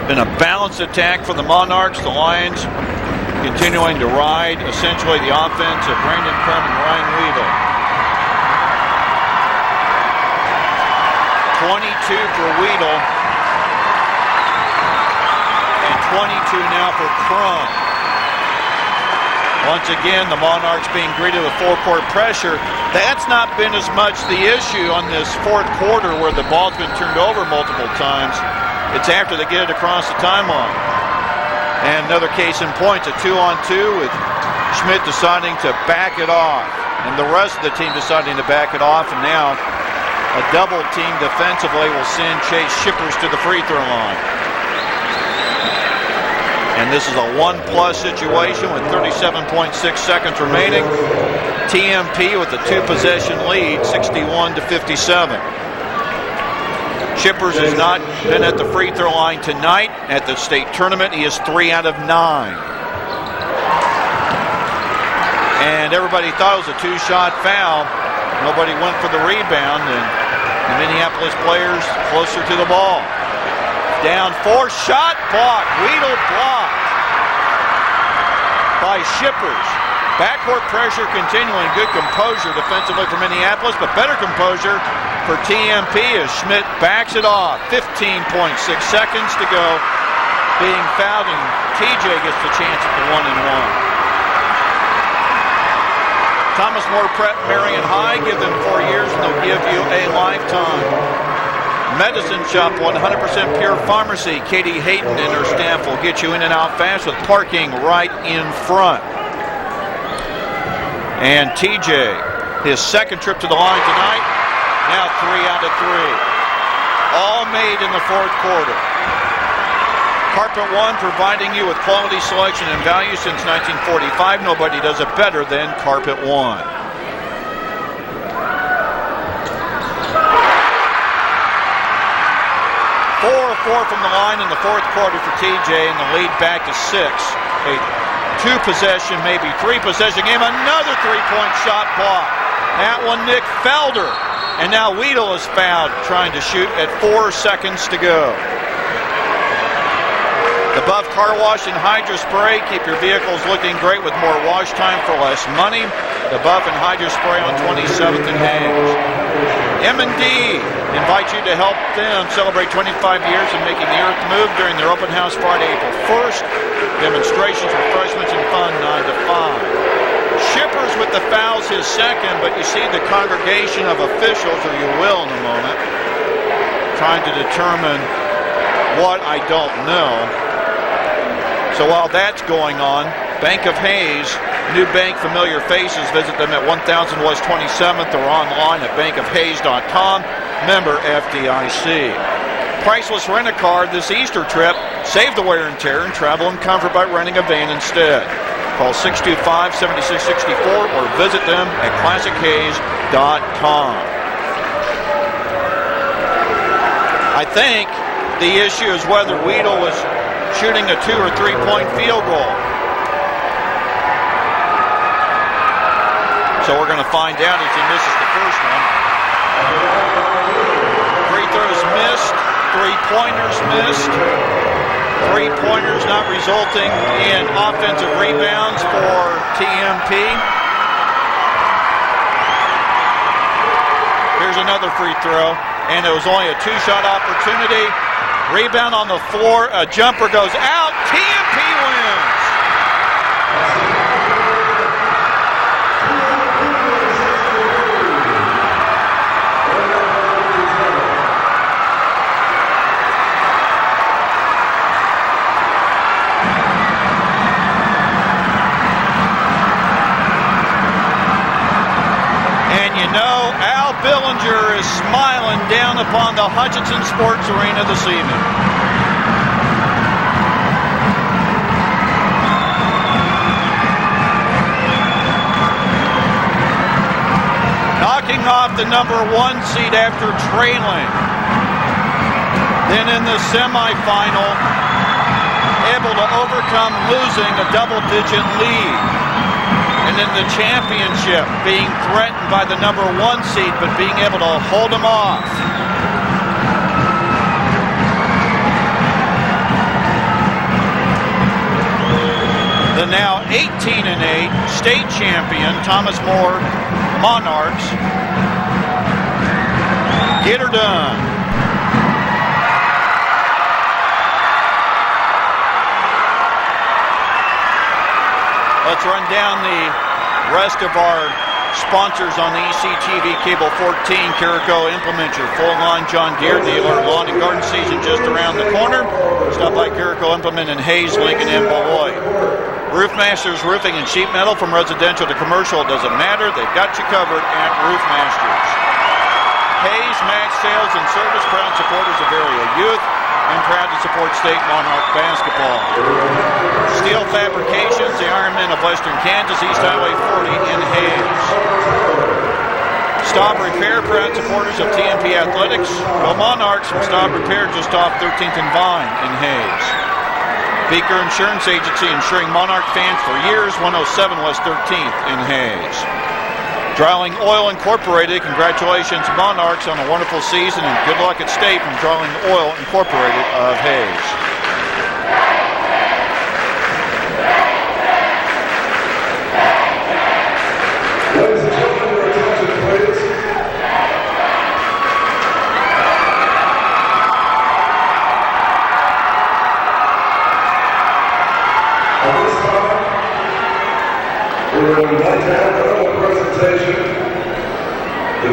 Been a balanced attack for the Monarchs. The Lions continuing to ride essentially the offense of Brandon Crum and Ryan Weedle. 22 for Weedle and 22 now for Crum. Once again, the Monarchs being greeted with full-court pressure. That's not been as much the issue on this 4th quarter where the ball's been turned over multiple times. It's after they get it across the timeline. And another case in point, a 2-on-2 with Schmidt deciding to back it off. And the rest of the team deciding to back it off. And now A double team defensively will send Chase Shippers to the free throw line. And this is a 1+ situation with 37.6 seconds remaining. TMP with a 2-possession lead, 61-57. Shippers has not been at the free throw line tonight. At the state tournament, he is 3 out of 9. And everybody thought it was a 2-shot foul. Nobody went for the rebound, and the Minneapolis players closer to the ball. Down 4, shot block, Weedle block by Shippers. Backcourt pressure continuing, good composure defensively for Minneapolis, but better composure for TMP as Schmidt backs it off. 15.6 seconds to go. Being fouled, and TJ gets the chance at the 1-and-1. Thomas More Prep-Marian High, give them 4 years and they'll give you a lifetime. Medicine Shop, 100% pure pharmacy. Katie Hayden and her staff will get you in and out fast with parking right in front. And TJ, his second trip to the line tonight, now 3 out of 3. All made in the fourth quarter. Carpet One providing you with quality selection and value since 1945. Nobody does it better than Carpet One. Four from the line in the fourth quarter for TJ, and the lead back to 6. A 2-possession, maybe 3-possession game. Another 3-point shot block. That one, Nick Felder. And now Weedle is fouled, trying to shoot at 4 seconds to go. The Buff Car Wash and Hydro Spray. Keep your vehicles looking great with more wash time for less money. The Buff and Hydro Spray on 27th and Hayes. M&D invite you to help them celebrate 25 years in making the earth move during their open house Friday, April 1st. Demonstrations, refreshments, and fun 9 to 5. Shippers with the fouls, his second, but you see the congregation of officials, or you will in a moment, trying to determine what I don't know. So while that's going on, Bank of Hayes, new bank, familiar faces. Visit them at 1000 West 27th or online at bankofhayes.com. Member FDIC. Priceless rent-a-car this Easter trip. Save the wear and tear and travel in comfort by renting a van instead. Call 625-7664 or visit them at classichayes.com. I think the issue is whether Weedle was shooting a 2 or 3 point field goal. So we're going to find out as he misses the first one. Free throws missed, 3-pointers missed. 3-pointers not resulting in offensive rebounds for TMP. Here's another free throw, and it was only a 2-shot opportunity. Rebound on the floor, a jumper goes out, TMP wins! And you know, Al Billinger is smiling down upon the Hutchinson Sports Arena this evening. Knocking off the number 1 seed after trailing. Then in the semifinal, able to overcome losing a double-digit lead. And in the championship, being threatened by the number 1 seed, but being able to hold them off. The now 18-8 state champion, Thomas More Monarchs, get her done. Let's run down the rest of our sponsors on the ECTV Cable 14. Carico Implement, your full-line John Deere dealer. Lawn and garden season just around the corner. Stop by Carico Implement in Hayes, Lincoln, and Beloit. Roofmasters Roofing and Sheet Metal, from residential to commercial, it doesn't matter. They've got you covered at Roofmasters. Hayes Match Sales and Service, proud supporters of area youth and proud to support state Monarch basketball. Steel Fabrications, the Ironmen of Western Kansas, East Highway 40 in Hayes. Staub Repair, proud supporters of TMP Athletics. Go Monarchs from Staub Repair just off 13th and Vine in Hayes. Beaker Insurance Agency, insuring Monarch fans for years, 107 West 13th in Hayes. Dryling Oil Incorporated, congratulations Monarchs on a wonderful season and good luck at state from Dryling Oil Incorporated of Hayes. Ladies and gentlemen, your attention please. At this time, we would like to have another presentation.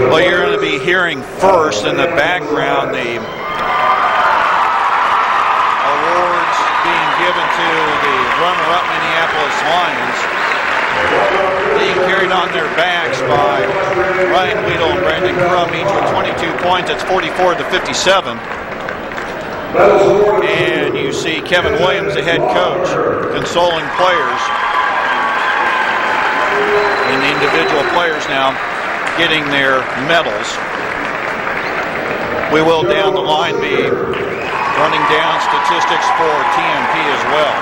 Well, you're going to be hearing first in the background the awards being given to the runner-up Minneapolis Lions, being carried on their backs by Ryan Weedle and Brandon Crum, each with 22 points. That's 44-57. And you see Kevin Williams, the head coach, consoling players, and the individual players now getting their medals. We will down the line be running down statistics for TMP as well.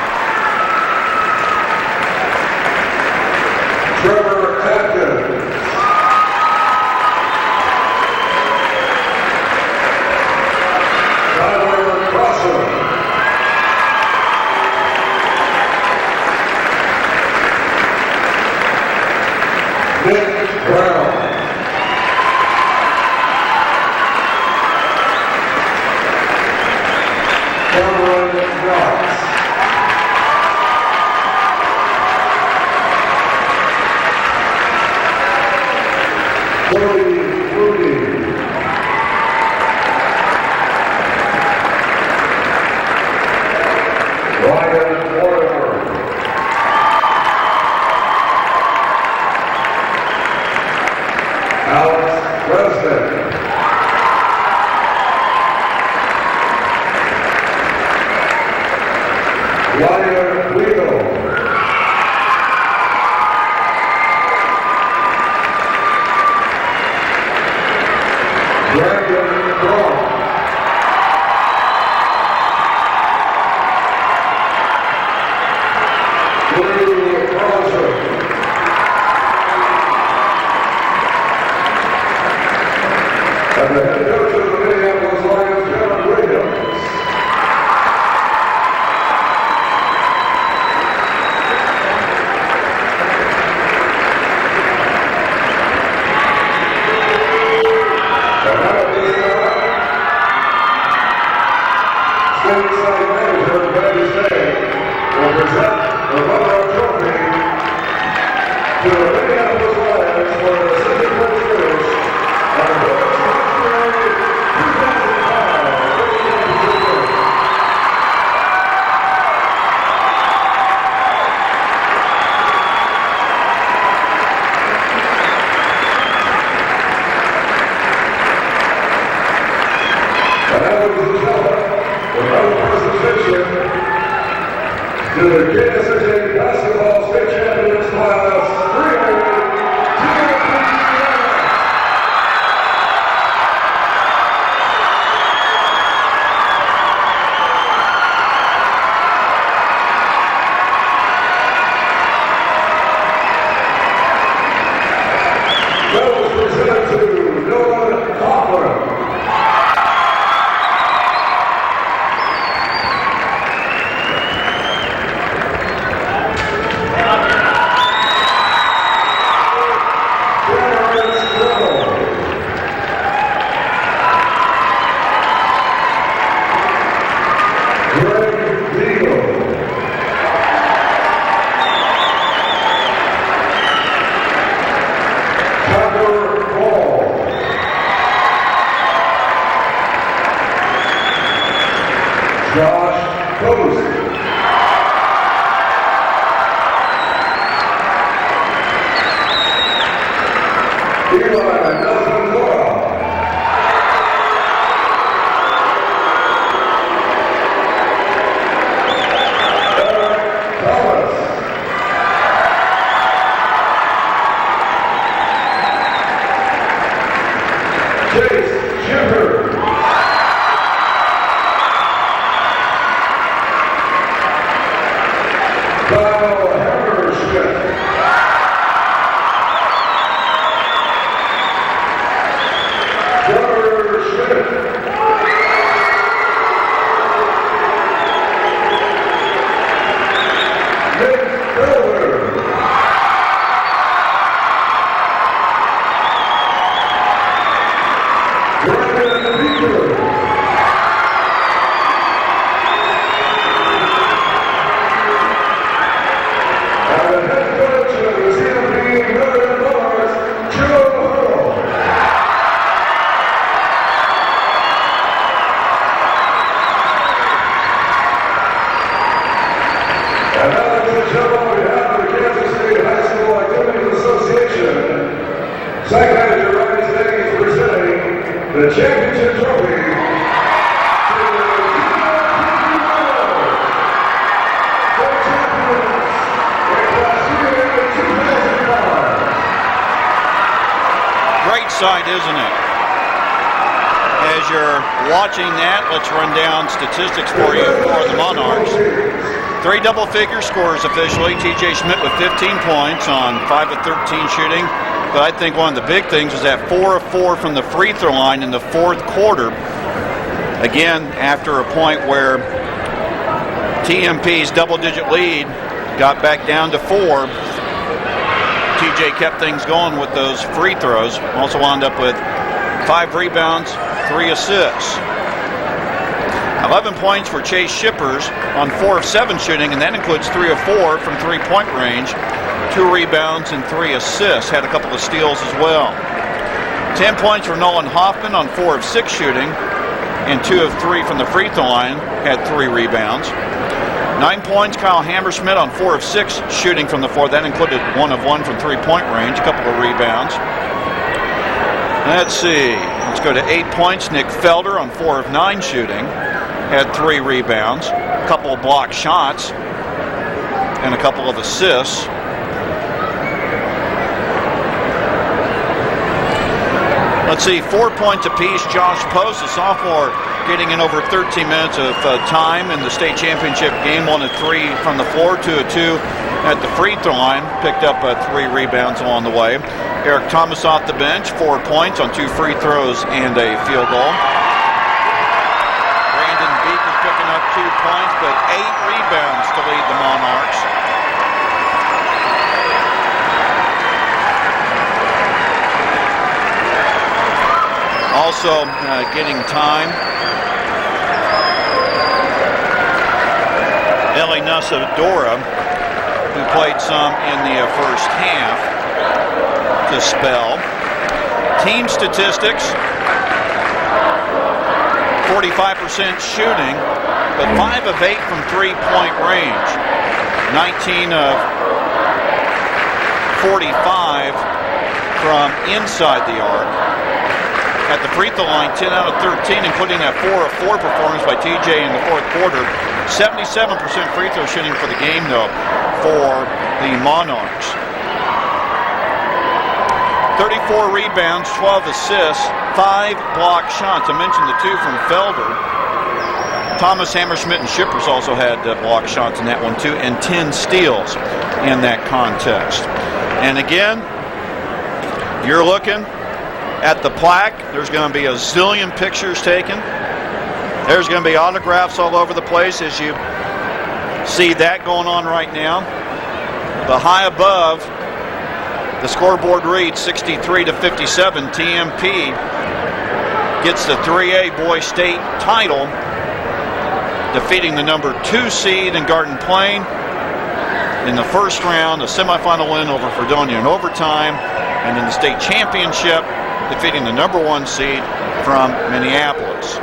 Trevor Atkins. Tyler Crossan. Nick Brown. Cameron Ross. Cody Rudy. Ryan Warner. Alex Resnick. Ryan Weedle. Brandon Crum. Drew Crosser. And the head coach of the Minneapolis Lions, Kevin Williams. And now at this time, stateside manager Betty State will present the Monarch Trophy to the Minneapolis Lions for their second place finish on the February 2005 championship. And now, ladies and gentlemen, another presentation to the Kansas City Basketball State Champions Class 3A. Medals presented to Noah Coughlin. sight, isn't it? As you're watching that, let's run down statistics for you for the Monarchs. 3 double-figure scores officially. TJ Schmidt with 15 points on 5 of 13 shooting. But I think one of the big things was that 4 of 4 from the free throw line in the fourth quarter. Again, after a point where TMP's double-digit lead got back down to 4, TJ kept things going with those free throws. Also wound up with 5 rebounds, 3 assists. 11 points for Chase Shippers on 4 of 7 shooting, and that includes 3 of 4 from three-point range, 2 rebounds and 3 assists. Had a couple of steals as well. 10 points for Nolan Hoffman on 4 of 6 shooting, and 2 of 3 from the free throw line. Had 3 rebounds. 9 points, Kyle Hammerschmidt on 4 of 6 shooting from the floor. That included 1 of 1 from three-point range, a couple of rebounds. Let's see. Let's go to 8 points. Nick Felder on 4 of 9 shooting. Had 3 rebounds, a couple of blocked shots, and a couple of assists. Let's see, 4 points apiece. Josh Post, a sophomore, getting in over 13 minutes of time in the state championship game. 1 of 3 from the floor, 2 of 2 at the free throw line. Picked up 3 rebounds along the way. Eric Thomas off the bench, 4 points on 2 free throws and a field goal. Brandon Beaker picking up 2 points, but 8 rebounds to lead the Monarchs. Also getting time, Ellie Nusadora, who played some in the first half, to spell. Team statistics, 45% shooting, but 5 of 8 from three-point range. 19 of 45 from inside the arc. At the free throw line, 10 out of 13, including that 4 of 4 performance by TJ in the fourth quarter. 77% free throw shooting for the game, though, for the Monarchs. 34 rebounds, 12 assists, 5 blocked shots. I mentioned the 2 from Felder. Thomas, Hammerschmidt, and Shippers also had blocked shots in that one, too, and 10 steals in that contest. And again, you're looking at the plaque. There's going to be a zillion pictures taken. There's going to be autographs all over the place as you see that going on right now. The high above, the scoreboard reads 63-57. TMP gets the 3A boys state title, defeating the number 2 seed in Garden Plain in the first round, a semifinal win over Fredonia in overtime, and in the state championship, defeating the number 1 seed from Minneapolis.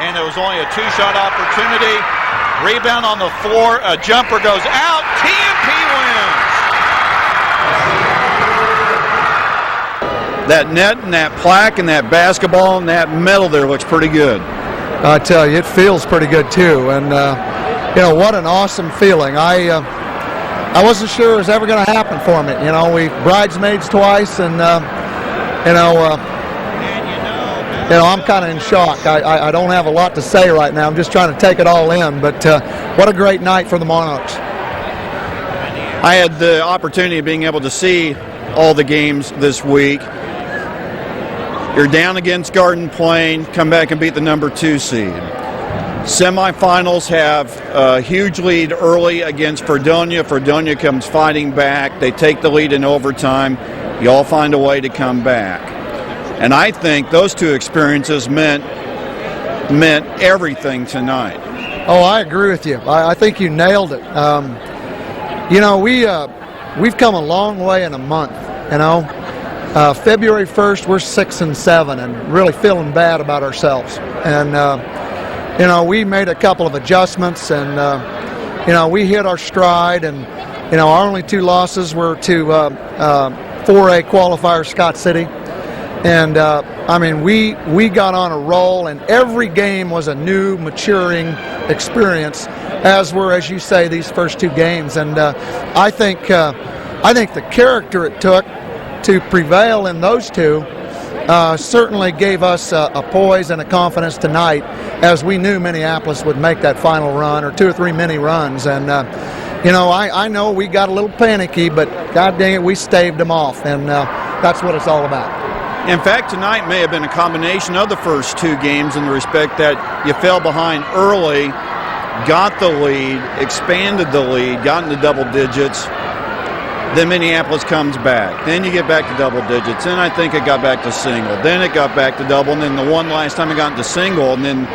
And it was only a 2-shot opportunity. Rebound on the floor. A jumper goes out. TMP wins. That net and that plaque and that basketball and that medal there looks pretty good. I tell you, it feels pretty good too. And what an awesome feeling. I wasn't sure it was ever going to happen for me. We bridesmaids twice, and I'm kind of in shock. I don't have a lot to say right now. I'm just trying to take it all in. But what a great night for the Monarchs. I had the opportunity of being able to see all the games this week. You're down against Garden Plain, come back and beat the number 2 seed. Semifinals have a huge lead early against Fredonia. Fredonia comes fighting back. They take the lead in overtime. You all find a way to come back. And I think those two experiences meant everything tonight. Oh, I agree with you. I think you nailed it. You know, we've come a long way in a month. You know, February 1st, we're 6-7 and really feeling bad about ourselves. And you know, we made a couple of adjustments, and you know, we hit our stride. And you know, our only 2 losses were to 4A qualifier Scott City. And I mean, we got on a roll, and every game was a new, maturing experience, as were, as you say, these first 2 games. And I think the character it took to prevail in those 2 certainly gave us a poise and a confidence tonight, as we knew Minneapolis would make that final run, or 2 or 3 mini runs. And you know, I know we got a little panicky, but God dang it, we staved them off, and that's what it's all about. In fact, tonight may have been a combination of the first 2 games, in the respect that you fell behind early, got the lead, expanded the lead, got into double digits. Then Minneapolis comes back. Then you get back to double digits. Then I think it got back to single. Then it got back to double. And then the one last time it got into single. And then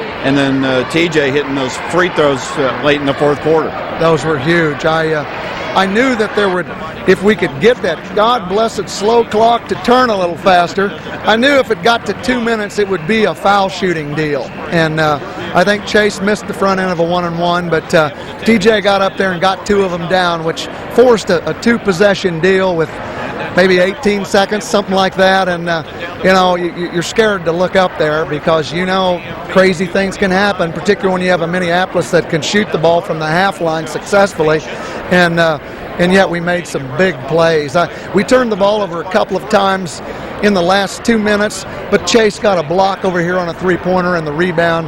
TJ hitting those free throws late in the 4th quarter. Those were huge. I knew that there would, if we could get that God blessed slow clock to turn a little faster, I knew if it got to 2 minutes, it would be a foul shooting deal. And I think Chase missed the front end of a 1-and-1, but TJ got up there and got 2 of them down, which forced a 2-possession deal with maybe 18 seconds, something like that. And you know, you're scared to look up there, because you know crazy things can happen, particularly when you have a Minneapolis that can shoot the ball from the half line successfully. And yet we made some big plays. We turned the ball over a couple of times in the last 2 minutes, but Chase got a block over here on a 3-pointer and the rebound.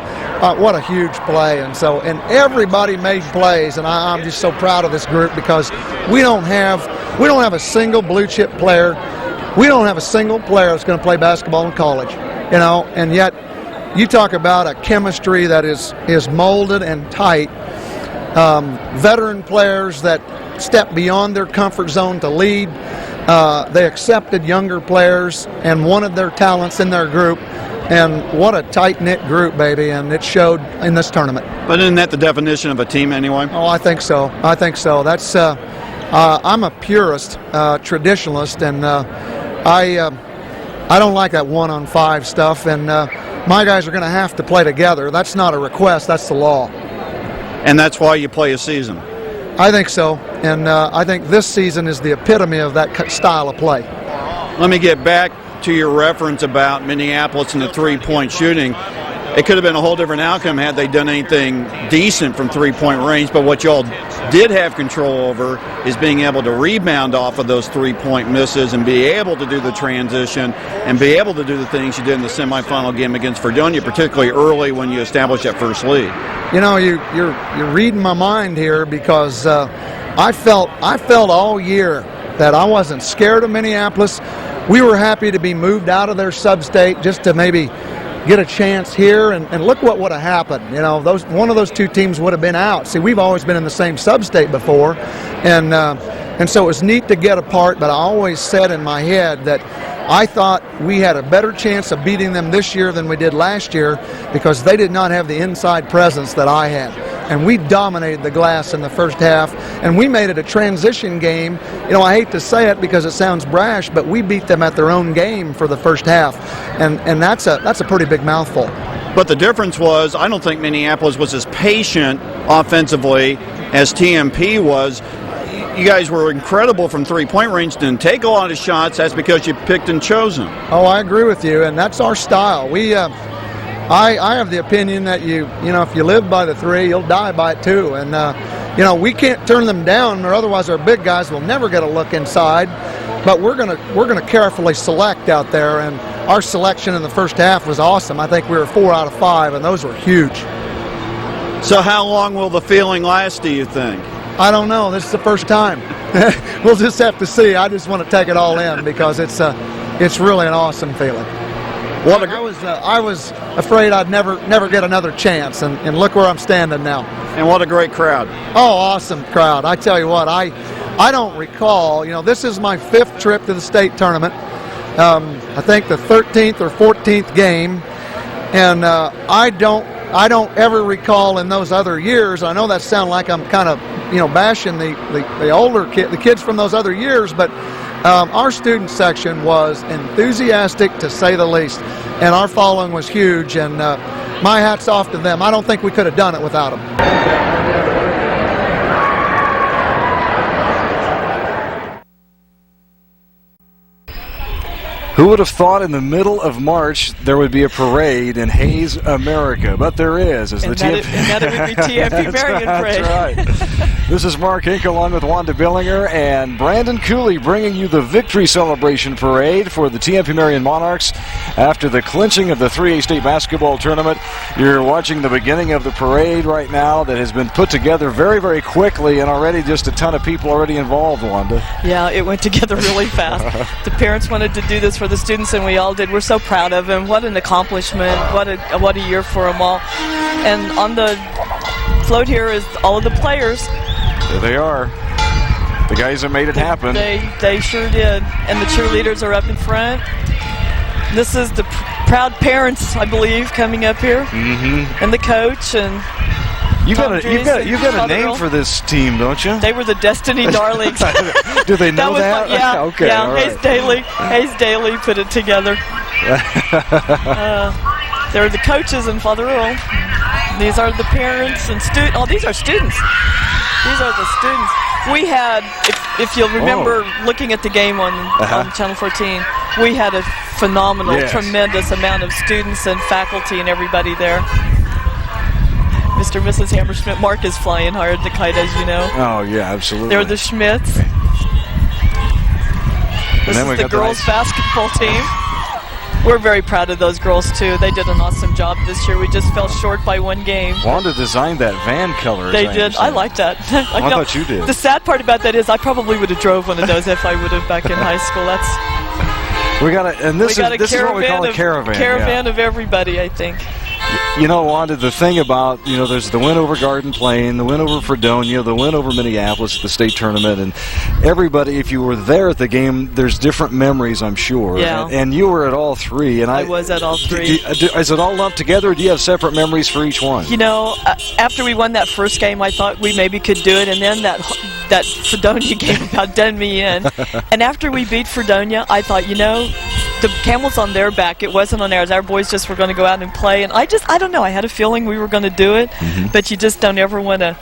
What a huge play. And everybody made plays, and I'm just so proud of this group, because we don't have a single blue chip player. We don't have a single player that's going to play basketball in college, you know, and yet you talk about a chemistry that is molded and tight. Veteran players that step beyond their comfort zone to lead. They accepted younger players and wanted their talents in their group. And what a tight-knit group, baby, and it showed in this tournament. But isn't that the definition of a team anyway? Oh, I think so. That's I'm a purist, traditionalist, and I don't like that 1-on-5 stuff. And my guys are going to have to play together. That's not a request. That's the law. And that's why you play a season. I think so, and I think this season is the epitome of that style of play. Let me get back to your reference about Minneapolis and the 3-point shooting. It could have been a whole different outcome had they done anything decent from 3-point range, but what y'all did have control over is being able to rebound off of those 3-point misses and be able to do the transition and be able to do the things you did in the semifinal game against Fredonia, particularly early when you established that first lead. You know, you're reading my mind here, because I felt all year that I wasn't scared of Minneapolis. We were happy to be moved out of their sub-state just to maybe get a chance here, and look what would have happened. You know, one of those 2 teams would have been out. See, we've always been in the same sub-state before, and so it was neat to get apart, but I always said in my head that I thought we had a better chance of beating them this year than we did last year, because they did not have the inside presence that I had. And we dominated the glass in the first half, and we made it a transition game. You know, I hate to say it because it sounds brash, but we beat them at their own game for the first half, and that's a pretty big mouthful. But the difference was, I don't think Minneapolis was as patient offensively as TMP was. You guys were incredible from 3-point range, didn't take a lot of shots. That's because you picked and chose them. Oh, I agree with you, and that's our style. I have the opinion that you know, if you live by the 3, you'll die by it too. And you know, we can't turn them down, or otherwise our big guys will never get a look inside. But we're gonna carefully select out there, and our selection in the first half was awesome. I think we were 4 out of 5, and those were huge. So how long will the feeling last, do you think? I don't know. This is the first time. We'll just have to see. I just want to take it all in, because it's really an awesome feeling. I was afraid I'd never get another chance, and look where I'm standing now. And what a great crowd. Oh, awesome crowd. I tell you what, I don't recall, this is my 5th trip to the state tournament. I think the 13th or 14th game, and I don't ever recall in those other years. I know that sounds like I'm kind of bashing the older the kids from those other years, but our student section was enthusiastic to say the least, and our following was huge, and my hat's off to them. I don't think we could have done it without them. Who would have thought in the middle of March there would be a parade in Hayes, America? But there is. As and the that it would be Prep-Marian parade. That's right. This is Mark Inc. along with Wanda Billinger and Brandon Cooley bringing you the victory celebration parade for the Prep-Marian Monarchs after the clinching of the 3A state basketball tournament. You're watching the beginning of the parade right now that has been put together very, very quickly, and already just a ton of people already involved, Wanda. Yeah, it went together really fast. The parents wanted to do this for the students, and we all did. We're so proud of them. What an accomplishment. What a year for them all. And on the float here is all of the players. There they are. The guys that made it happen. They sure did. And the cheerleaders are up in front. This is the proud parents, I believe, coming up here. Mm-hmm. And the coach and You've got a name for this team, don't you? They were the Destiny Darlings. Do they know that? Yeah. Okay. Yeah. All right. Hayes Daly put it together. They're the coaches and Father Earl. These are the parents and students. Oh, these are students. These are the students. We had, if you'll remember, looking at the game on Channel 14, we had a phenomenal, tremendous amount of students and faculty and everybody there. Mr. and Mrs. Hammerschmidt. Mark is flying hard, the kite, as you know. Oh, yeah, absolutely. They're the Schmidts. This is the girls' basketball team. We're very proud of those girls, too. They did an awesome job this year. We just fell short by one game. Wanda designed that van color. They did. I like that. I thought you did. The sad part about that is I probably would have drove one of those if I would have back in high school. This is what we call a caravan. Caravan of everybody, I think. You know, Wanda, the thing about, there's the win over Garden Plain, the win over Fredonia, the win over Minneapolis at the state tournament, and everybody, if you were there at the game, there's different memories, I'm sure. Yeah. And you were at all three. And I was at all three. Is it all lumped together, or do you have separate memories for each one? After we won that first game, I thought we maybe could do it, and then that Fredonia game about done me in. And after we beat Fredonia, I thought, the camel's on their back. It wasn't on ours. Our boys just were going to go out and play. And I don't know. I had a feeling we were going to do it. Mm-hmm. But you just don't ever want to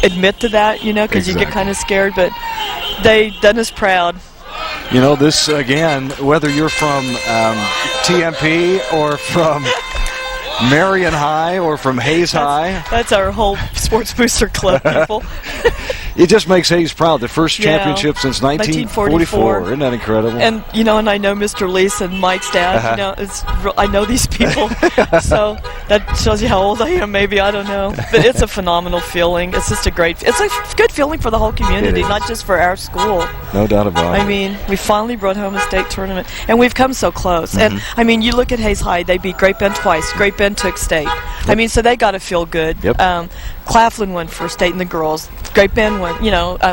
admit to that, because you get kind of scared. But they done us proud. This, again, whether you're from TMP or from Marion High or from Hayes High. That's our whole Sports Booster Club, people. It just makes Hayes proud. The first championship since 1944. Isn't that incredible? And, and I know Mr. Lease and Mike's dad. I know these people. So that shows you how old I am, maybe. I don't know. But it's a phenomenal feeling. It's just it's a good feeling for the whole community, not just for our school. No doubt about it. I mean, we finally brought home a state tournament, and we've come so close. Mm-hmm. And, I mean, you look at Hayes High, they beat Great Bend twice. Great Bend took state. Yep. I mean, so they got to feel good. Yep. Claflin won for state in the girls. Great Bend won.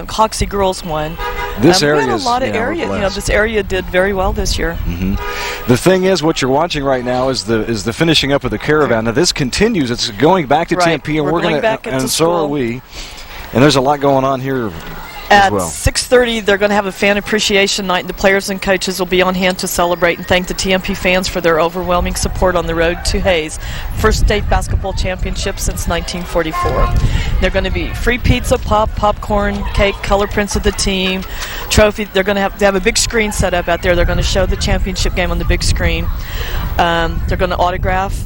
Hoxie girls won. This area we had a lot of area. This area did very well this year. Mm-hmm. The thing is, what you're watching right now is the finishing up of the caravan. Now this continues. It's going back to TMP, and we're going to, and so are we. And there's a lot going on here. At 6:30, they're going to have a fan appreciation night, and the players and coaches will be on hand to celebrate and thank the TMP fans for their overwhelming support on the road to Hayes. First state basketball championship since 1944. They're going to be free pizza, popcorn, cake, color prints of the team, trophy. They're going to have a big screen set up out there. They're going to show the championship game on the big screen. They're going to autograph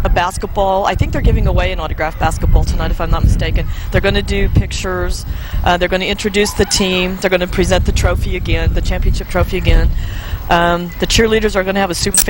a basketball. I think they're giving away an autographed basketball tonight, if I'm not mistaken. They're going to do pictures. They're going to introduce the team. They're going to present the trophy again, the championship trophy again. The cheerleaders are going to have a super fan